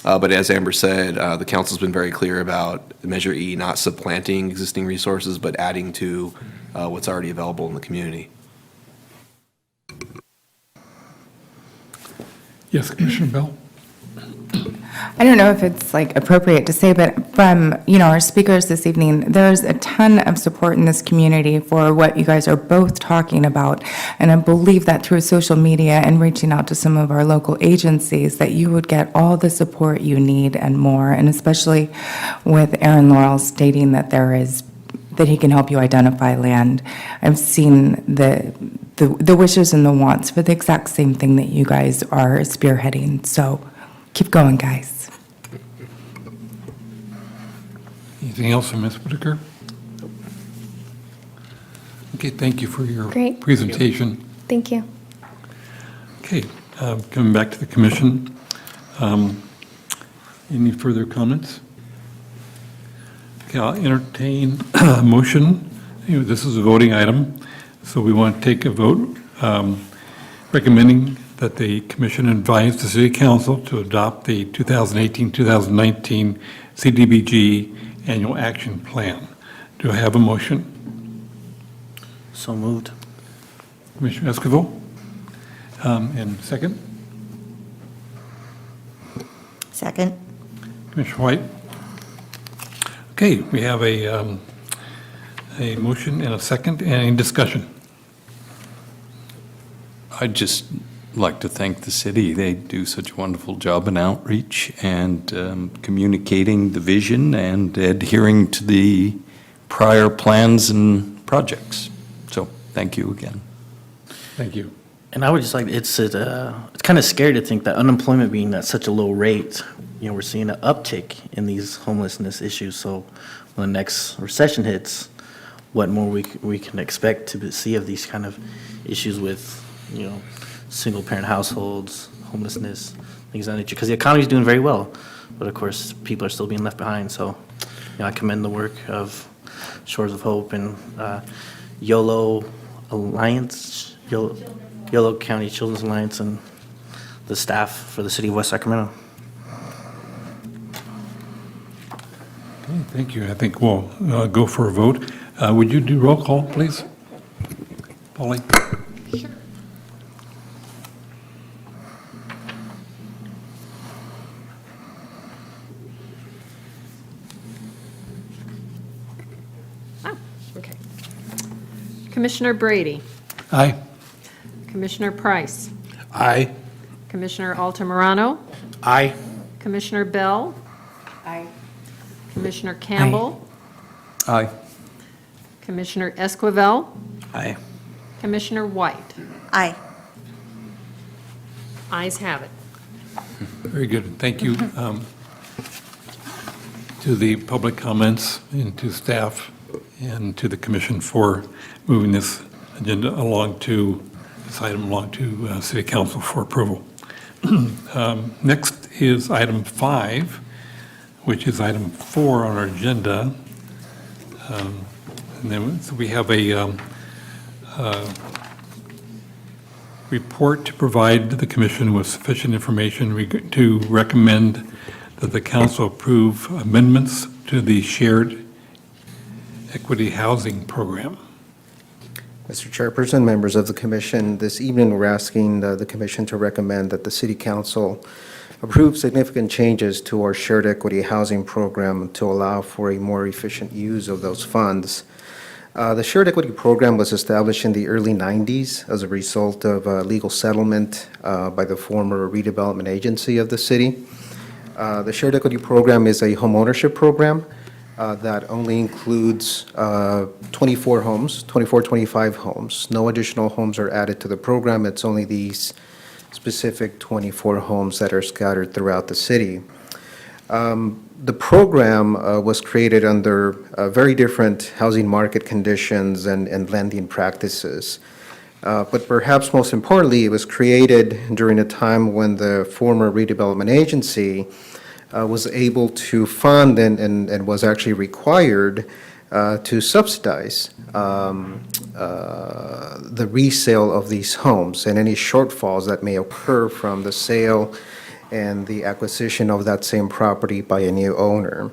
But as Amber said, the council's been very clear about Measure E not supplanting existing resources, but adding to what's already available in the community. Yes, Commissioner Bell? I don't know if it's like appropriate to say, but from, our speakers this evening, there's a ton of support in this community for what you guys are both talking about. And I believe that through social media and reaching out to some of our local agencies, that you would get all the support you need and more. And especially with Aaron Laurel stating that that he can help you identify land. I've seen the wishes and the wants for the exact same thing that you guys are spearheading. So keep going, guys. Anything else from Ms. Whitaker? Okay, thank you for your Great. presentation. Thank you. Okay, coming back to the commission. Any further comments? Okay, I'll entertain a motion. This is a voting item, so we want to take a vote recommending that the commission advise the city council to adopt the 2018-2019 CDBG annual action plan. Do I have a motion? So moved. Commissioner Esquivel? And second? Second. Commissioner White? Okay, we have a motion and a second. Any discussion? I'd just like to thank the city. They do such a wonderful job in outreach and communicating the vision and adhering to the prior plans and projects. So thank you again. Thank you. And I would just like, it's kind of scary to think that unemployment being at such a low rate, we're seeing an uptick in these homelessness issues. So when the next recession hits, what more we can expect to see of these kind of issues with, single-parent households, homelessness, things of that nature. Because the economy is doing very well, but of course, people are still being left behind. So, I commend the work of Shores of Hope and YOLO Alliance, YOLO County Children's Alliance, and the staff for the city of West Sacramento. Okay, thank you. I think we'll go for a vote. Would you do roll call, please? Polly? Sure. Okay. Commissioner Brady, Aye. Commissioner Price, Aye. Commissioner Altamirano, Aye. Commissioner Bell, Aye. Commissioner Campbell, Aye. Commissioner Esquivel, Aye. Commissioner White. Aye. Ayes have it. Very good. Thank you to the public comments and to staff and to the commission for moving this agenda along to, this item along to City Council for approval. Next is item 5, which is item 4 on our agenda. And then so we have a report to provide the commission with sufficient information to recommend that the council approve amendments to the shared equity housing program. Mr. Chairperson, members of the commission, this evening we're asking the commission to recommend that the city council approve significant changes to our shared equity housing program to allow for a more efficient use of those funds. The shared equity program was established in the early 90s as a result of a legal settlement by the former redevelopment agency of the city. The shared equity program is a homeownership program that only includes 24 homes, 25 homes. No additional homes are added to the program. It's only these specific 24 homes that are scattered throughout the city. The program was created under very different housing market conditions and lending practices. But perhaps most importantly, it was created during a time when the former redevelopment agency was able to fund and was actually required to subsidize the resale of these homes and any shortfalls that may occur from the sale and the acquisition of that same property by a new owner.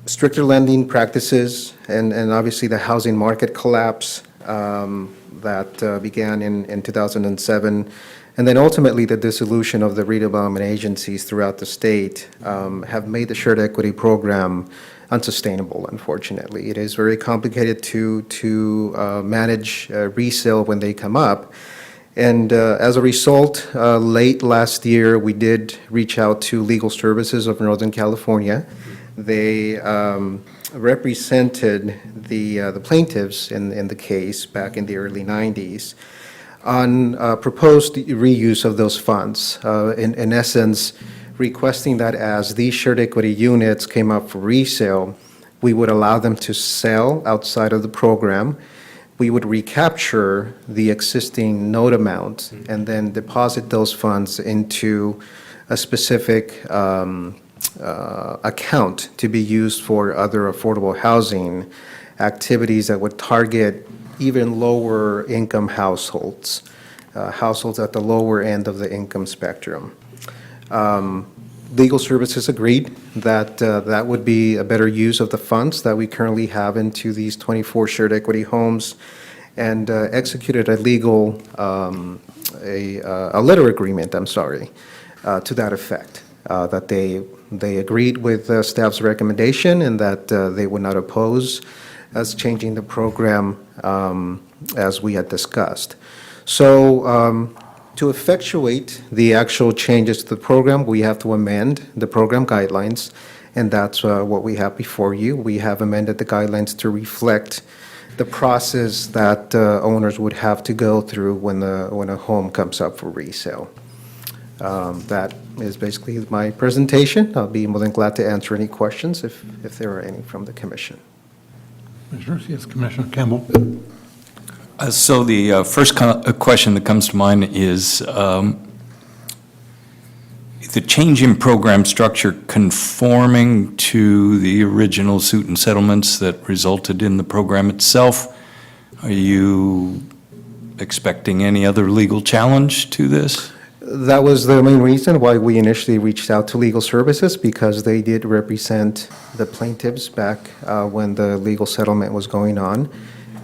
Stricter lending practices and obviously the housing market collapse that began in 2007, and then ultimately the dissolution of the redevelopment agencies throughout the state have made the shared equity program unsustainable, unfortunately. It is very complicated to manage resale when they come up. And as a result, late last year, we did reach out to Legal Services of Northern California. They represented the plaintiffs in the case back in the early 90s on proposed reuse of those funds. In essence, requesting that as these shared equity units came up for resale, we would allow them to sell outside of the program. We would recapture the existing note amount and then deposit those funds into a specific account to be used for other affordable housing activities that would target even lower income households, households at the lower end of the income spectrum. Legal Services agreed that that would be a better use of the funds that we currently have into these 24 shared equity homes, and executed a legal, a letter agreement, I'm sorry, to that effect, that they agreed with staff's recommendation and that they would not oppose us changing the program as we had discussed. So to effectuate the actual changes to the program, we have to amend the program guidelines, and that's what we have before you. We have amended the guidelines to reflect the process that owners would have to go through when a home comes up for resale. That is basically my presentation. I'll be more than glad to answer any questions if there are any from the commission. Commissioners, yes, Commissioner Campbell. So the first question that comes to mind is the change in program structure conforming to the original suit and settlements that resulted in the program itself. Are you expecting any other legal challenge to this? That was the main reason why we initially reached out to Legal Services, because they did represent the plaintiffs back when the legal settlement was going on.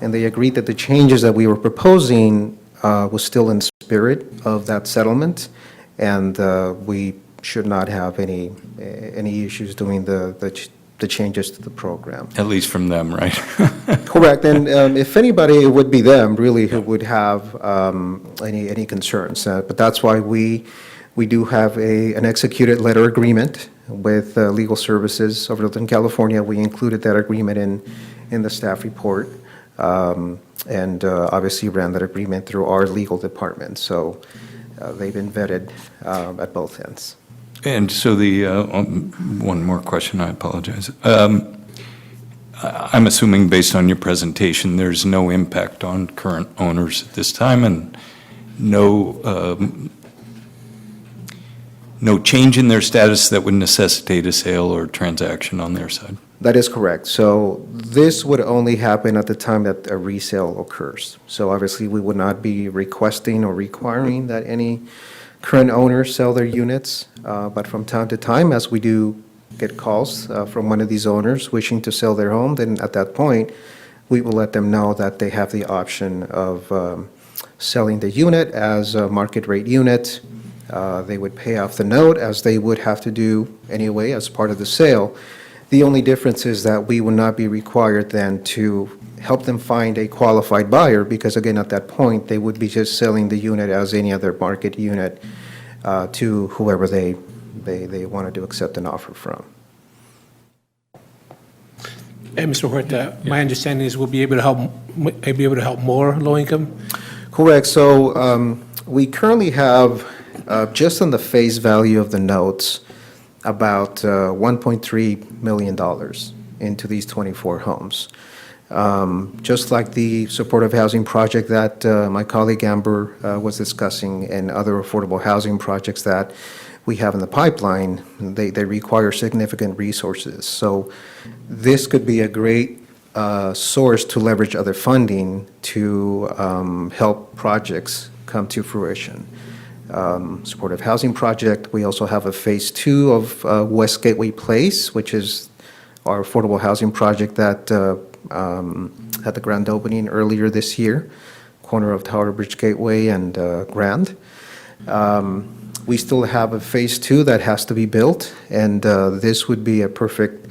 And they agreed that the changes that we were proposing was still in spirit of that settlement, and we should not have any issues doing the changes to the program. At least from them, right? Correct, and if anybody, it would be them really who would have any concerns. But that's why we do have an executed letter agreement with Legal Services of Northern California. We included that agreement in the staff report. And obviously ran that agreement through our legal department. So they've been vetted at both ends. And so one more question, I apologize. I'm assuming based on your presentation, there's no impact on current owners at this time and no change in their status that would necessitate a sale or transaction on their side? That is correct. So this would only happen at the time that a resale occurs. So obviously, we would not be requesting or requiring that any current owners sell their units, but from time to time, as we do get calls from one of these owners wishing to sell their home, then at that point, we will let them know that they have the option of selling the unit as a market rate unit. They would pay off the note as they would have to do anyway as part of the sale. The only difference is that we will not be required then to help them find a qualified buyer, because again, at that point, they would be just selling the unit as any other market unit to whoever they wanted to accept an offer from. And Mr. Huerta, my understanding is we'll be able to help more low income? Correct. So we currently have, just on the face value of the notes, about $1.3 million into these 24 homes. Just like the supportive housing project that my colleague Amber was discussing, and other affordable housing projects that we have in the pipeline, they require significant resources. So this could be a great source to leverage other funding to help projects come to fruition. Supportive housing project. We also have a phase 2 of West Gateway Place, which is our affordable housing project that had the grand opening earlier this year, corner of Tower Bridge Gateway and Grand. We still have a phase 2 that has to be built, and this would be a perfect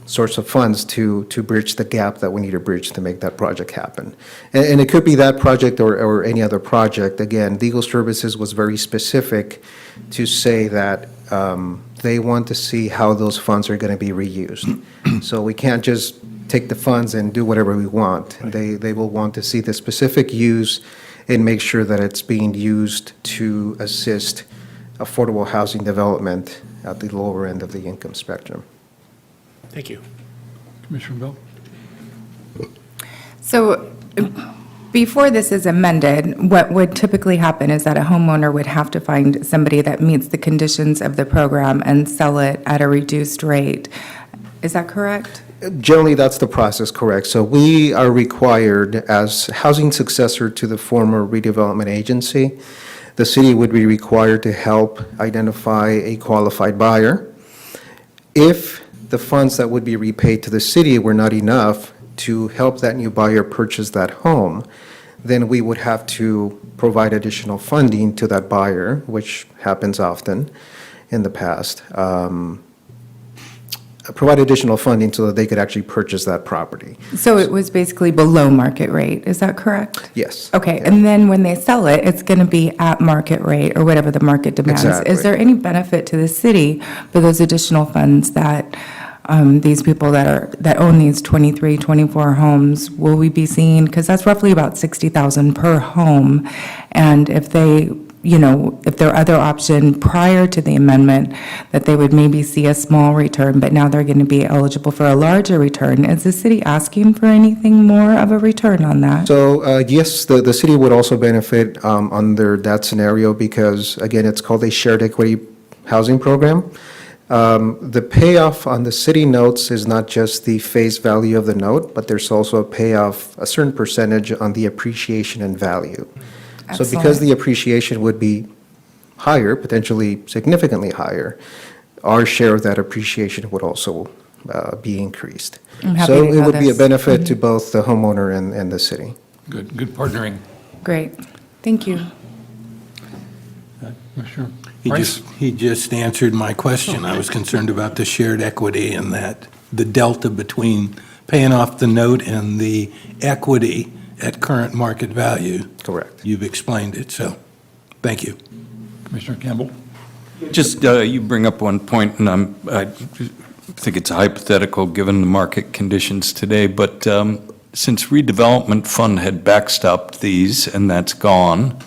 source of funds to bridge the gap that we need to bridge to make that project happen. And it could be that project or any other project. Again, Legal Services was very specific to say that they want to see how those funds are going to be reused. So we can't just take the funds and do whatever we want. They will want to see the specific use and make sure that it's being used to assist affordable housing development at the lower end of the income spectrum. Thank you. Commissioner Bell? So before this is amended, what would typically happen is that a homeowner would have to find somebody that meets the conditions of the program and sell it at a reduced rate. Is that correct? Generally, that's the process, correct. So we are required, as housing successor to the former redevelopment agency, the city would be required to help identify a qualified buyer. If the funds that would be repaid to the city were not enough to help that new buyer purchase that home, then we would have to provide additional funding to that buyer, which happens often in the past. Provide additional funding so that they could actually purchase that property. So it was basically below market rate, is that correct? Yes. Okay, and then when they sell it, it's going to be at market rate or whatever the market demands. Exactly. Is there any benefit to the city for those additional funds that these people that own these 23, 24 homes, will we be seeing? Because that's roughly about $60,000 per home. And if they, if their other option prior to the amendment, that they would maybe see a small return, but now they're going to be eligible for a larger return, is the city asking for anything more of a return on that? So, yes, the city would also benefit under that scenario because, again, it's called a shared equity housing program. The payoff on the city notes is not just the face value of the note, but there's also a payoff, a certain percentage on the appreciation and value. So because Excellent. the appreciation would be higher, potentially significantly higher, our share of that appreciation would also be increased. I'm happy So to it know would be a this. benefit to both the homeowner and the city. Good partnering. Great, thank you. Commissioner He Price? just answered my question. I was concerned about the shared equity and that the delta between paying off the note and the equity at current market value. Correct. You've explained it, so thank you. Commissioner Campbell? Just, you bring up one point, and I think it's hypothetical given the market conditions today, but since redevelopment fund had backstopped these and that's gone,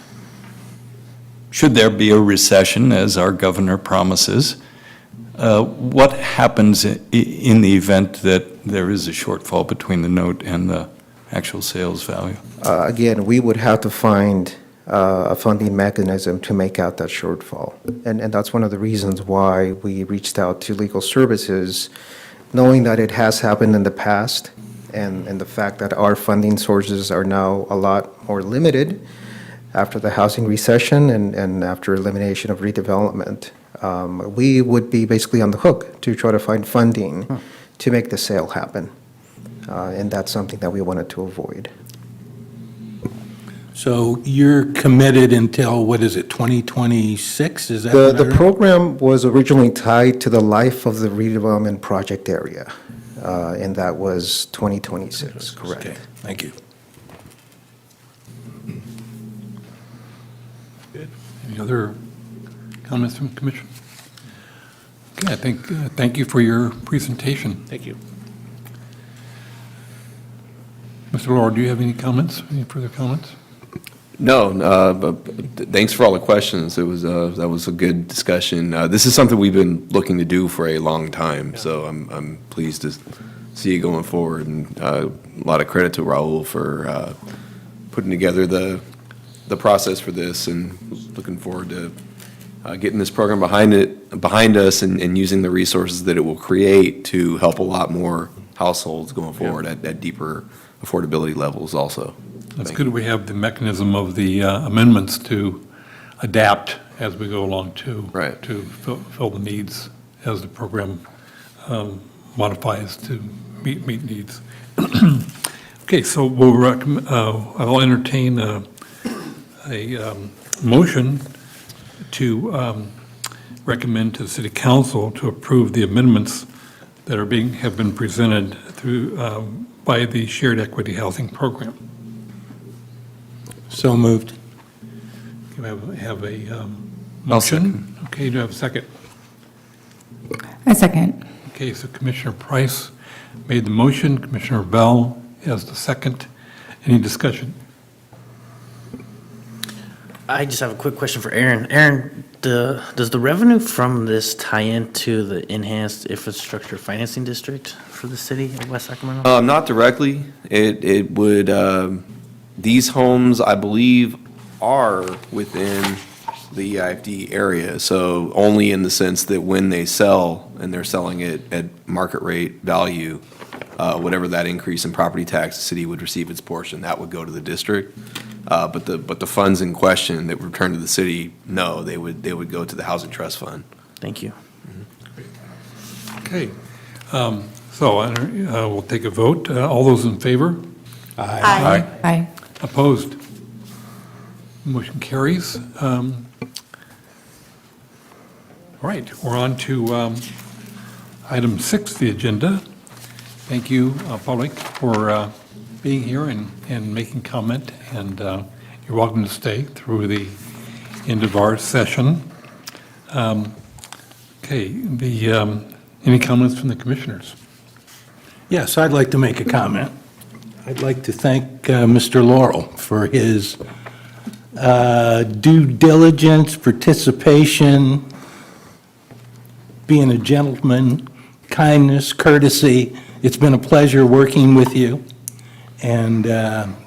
should there be a recession, as our governor promises, what happens in the event that there is a shortfall between the note and the actual sales value? Again, we would have to find a funding mechanism to make out that shortfall. And that's one of the reasons why we reached out to Legal Services knowing that it has happened in the past, and the fact that our funding sources are now a lot more limited after the housing recession and after elimination of redevelopment, we would be basically on the hook to try to find funding to make the sale happen. And that's something that we wanted to avoid. So you're committed until, what is it, 2026? Is that The what I the heard? program was originally tied to the life of the redevelopment project area, and that was 2026, Okay, correct. thank you. Any other comments from the commission? Okay, I think, thank you for your presentation. Thank you. Mr. Laura, do you have any comments, any further comments? No, but thanks for all the questions. It was, that was a good discussion. This is something we've been looking to do for a long time, so I'm pleased to see it going forward. And a lot of credit to Raul for putting together the process for this, and looking forward to getting this program behind us and using the resources that it will create to help a lot more households going forward at deeper affordability levels also. It's good we have the mechanism of the amendments to adapt as we go along too. Right. To fill the needs as the program modifies to meet needs. Okay, so I'll entertain a motion to recommend to the city council to approve the amendments that have been presented through, by the shared equity housing program. So moved. Can I have a I'll motion? Okay, do I have a second? A second. Okay, so Commissioner Price made the motion, Commissioner Bell has the second. Any discussion? I just have a quick question for Aaron. Aaron, does the revenue from this tie into the enhanced infrastructure financing district for the city of West Sacramento? Not directly. It would, these homes, I believe, are within the EIFD area, so only in the sense that when they sell, and they're selling it at market rate value, whatever that increase in property tax, the city would receive its portion, that would go to the district. But the funds in question that return to the city, no, they would go to the Housing Trust Fund. Thank you. Okay, so we'll take a vote. All those in favor? Aye. Aye. Opposed? Motion carries. All right, we're on to item 6, the agenda. Thank you, public, for being here and making comment, and you're welcome to stay through the end of our session. Okay, any comments from the commissioners? Yes, I'd like to make a comment. I'd like to thank Mr. Laurel for his due diligence, participation, being a gentleman, kindness, courtesy. It's been a pleasure working with you. And,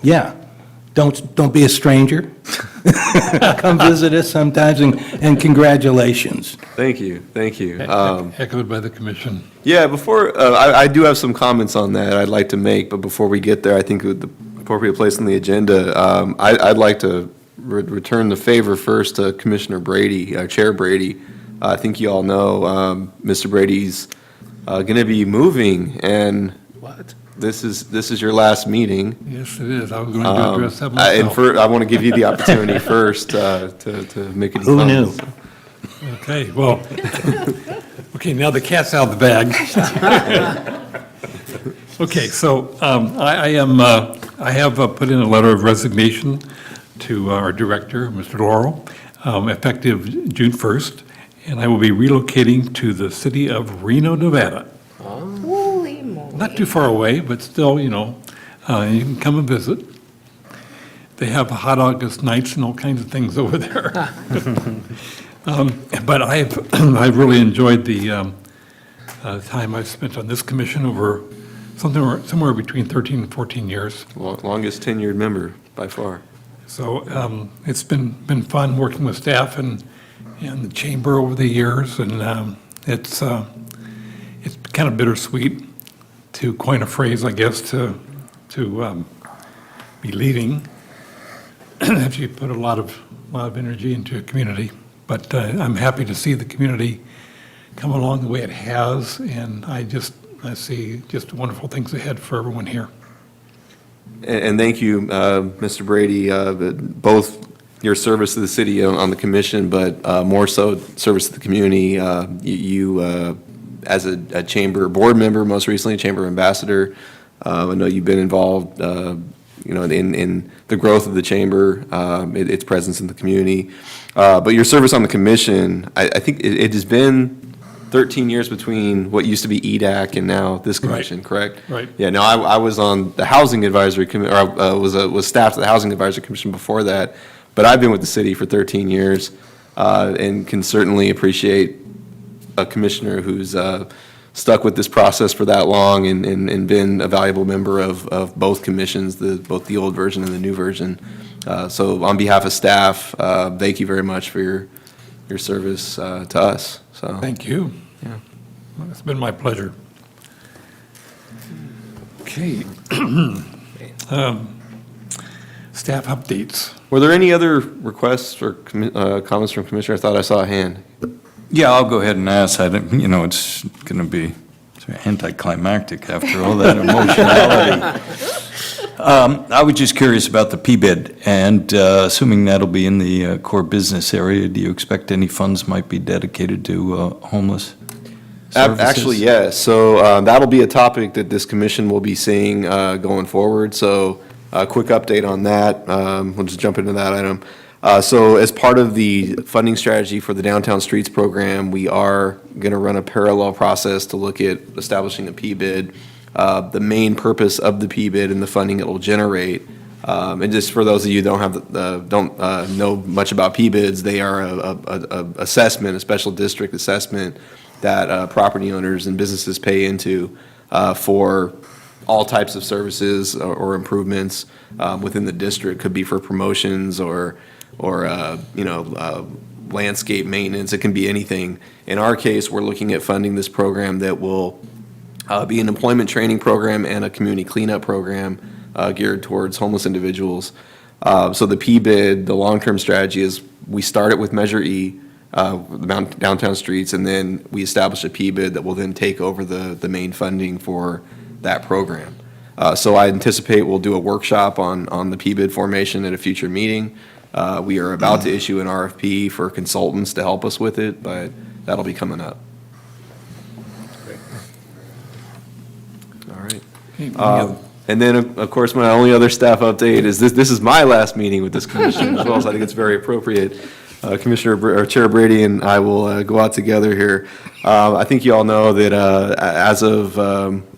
yeah, don't be a stranger. Come visit us sometimes, and congratulations. Thank you, thank you. Echoed by the commission. Yeah, before, I do have some comments on that I'd like to make, but before we get there, I think the appropriate place on the agenda, I'd like to return the favor first to Commissioner Brady, Chair Brady. I think you all know Mr. Brady's going to be moving, and What? this is your last meeting. Yes, it is. I was going to address that And myself. I want to give you the opportunity first to make any Who knew? comments. Okay, well, okay, now the cat's out of the bag. Okay, so I have put in a letter of resignation to our director, Mr. Laurel, effective June 1st, and I will be relocating to the city of Reno, Nevada. Holy moly. Not too far away, but still, you can come and visit. They have hot August nights and all kinds of things over there. But I've really enjoyed the time I've spent on this commission over somewhere between 13 and 14 years. Longest tenured member by far. So it's been fun working with staff and the chamber over the years, and it's it's kind of bittersweet, to coin a phrase, I guess, to be leaving after you put a lot of energy into a community. But I'm happy to see the community come along the way it has, and I see just wonderful things ahead for everyone here. And thank you, Mr. Brady, both your service to the city on the commission, but more so service to the community. You, as a chamber board member, most recently chamber ambassador, I know you've been involved, in the growth of the chamber, its presence in the community. But your service on the commission, I think it has been 13 years between what used to be EDAC and now this commission, correct? Right. Yeah, no, I was on the Housing Advisory Committee, or I was staff to the Housing Advisory Commission before that, but I've been with the city for 13 years, and can certainly appreciate a commissioner who's stuck with this process for that long and been a valuable member of both commissions, both the old version and the new version. So on behalf of staff, thank you very much for your service to us. So Thank you. Yeah. Well, it's been my pleasure. Okay. Staff updates. Were there any other requests or comments from Commissioner? I thought I saw a hand. Yeah, I'll go ahead and ask. It's going to be sort of anticlimactic after all that emotionality. I was just curious about the P-bid, and assuming that'll be in the core business area, do you expect any funds might be dedicated to homeless services? Actually, yes. So that'll be a topic that this commission will be seeing going forward. So a quick update on that. We'll just jump into that item. So as part of the funding strategy for the Downtown Streets program, we are going to run a parallel process to look at establishing a P-bid. The main purpose of the P-bid and the funding it will generate. And just for those of you who don't know much about P-bids, they are a special district assessment that property owners and businesses pay into for all types of services or improvements within the district. Could be for promotions or landscape maintenance. It can be anything. In our case, we're looking at funding this program that will be an employment training program and a community cleanup program geared towards homeless individuals. So the P-bid, the long-term strategy is we start it with Measure E, the downtown streets, and then we establish a P-bid that will then take over the main funding for that program. So I anticipate we'll do a workshop on the P-bid formation at a future meeting. We are about to issue an RFP for consultants to help us with it, but that'll be coming up. All right. And then, of course, my only other staff update is this is my last meeting with this commission as well, so I think it's very appropriate. Chair Brady and I will go out together here. I think you all know that as of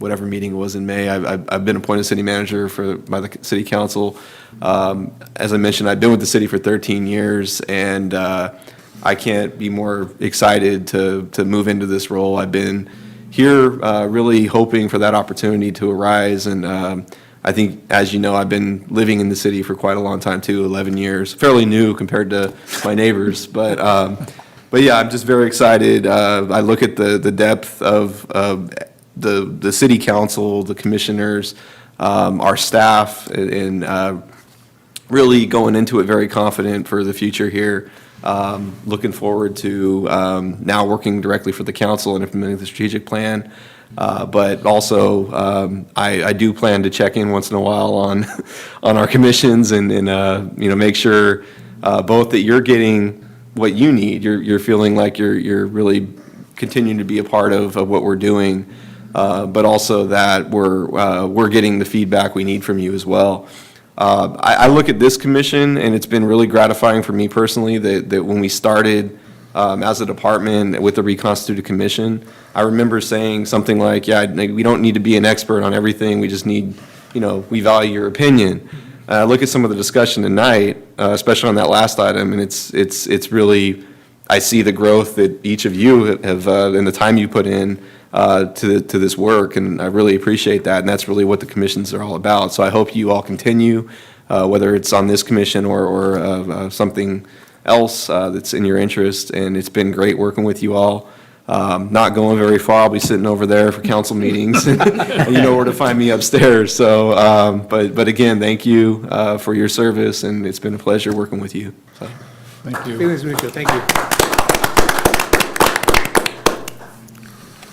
whatever meeting it was in May, I've been appointed city manager by the city council. As I mentioned, I've been with the city for 13 years, and I can't be more excited to move into this role. I've been here really hoping for that opportunity to arise, and I think, as you know, I've been living in the city for quite a long time too, 11 years, fairly new compared to my neighbors, but yeah, I'm just very excited. I look at the depth of the city council, the commissioners, our staff, and really going into it very confident for the future here. Looking forward to now working directly for the council and implementing the strategic plan. But also, I do plan to check in once in a while on our commissions and make sure both that you're getting what you need, you're feeling like you're really continuing to be a part of what we're doing, but also that we're getting the feedback we need from you as well. I look at this commission, and it's been really gratifying for me personally that when we started as a department with the reconstituted commission, I remember saying something like, yeah, we don't need to be an expert on everything, we just need, we value your opinion. Look at some of the discussion tonight, especially on that last item, and it's really, I see the growth that each of you have, and the time you put in to this work, and I really appreciate that, and that's really what the commissions are all about. So I hope you all continue, whether it's on this commission or something else that's in your interest, and it's been great working with you all. not going very far. I'll be sitting over there for council meetings. And you know where to find me upstairs. So, but again, thank you for your service, and it's been a pleasure working with you. So. Thank you. Feelings mutual, thank you.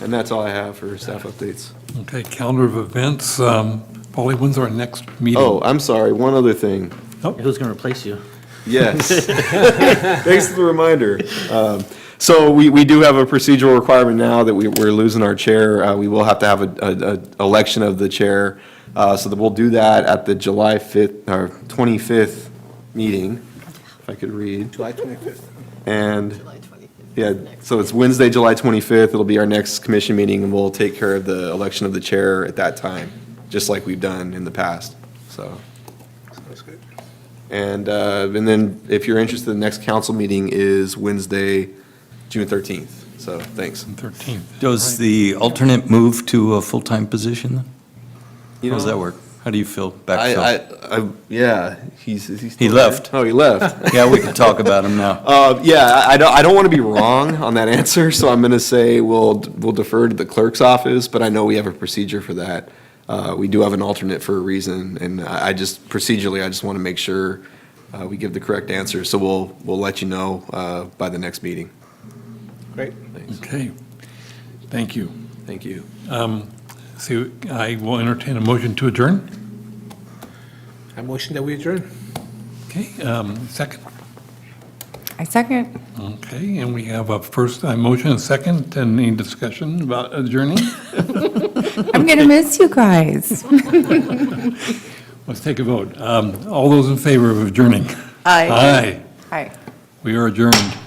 And that's all I have for staff updates. Okay, calendar of events. Polly, when's our next meeting? Oh, I'm sorry, one other thing. Who's going to replace you? Yes. Thanks for the reminder. So we do have a procedural requirement now that we're losing our chair. We will have to have an election of the chair. So that we'll do that at the July 5th, or 25th meeting, if I could read. July 25th. And, yeah, so it's Wednesday, July 25th. It'll be our next commission meeting, and we'll take care of the election of the chair at that time, just like we've done in the past, so. Sounds good. And then if you're interested, the next council meeting is Wednesday, June 13th. So, thanks. 13th. Does the alternate move to a full-time position then? You How does know, that work? How do you feel? Backfill? Yeah, he's still He there? left. Oh, he left. Yeah, we can talk about him now. Yeah, I don't want to be wrong on that answer, so I'm going to say we'll defer to the clerk's office, but I know we have a procedure for that. We do have an alternate for a reason, and procedurally, I just want to make sure we give the correct answer, so we'll let you know by the next meeting. Great. Thanks. Okay, thank you. Thank you. So I will entertain a motion to adjourn. I motion that we adjourn. Okay, second. I second. Okay, and we have a first motion, a second, and any discussion about adjourning? I'm going to miss you guys. Let's take a vote. All those in favor of adjourning? Aye. Aye. Hi. We are adjourned.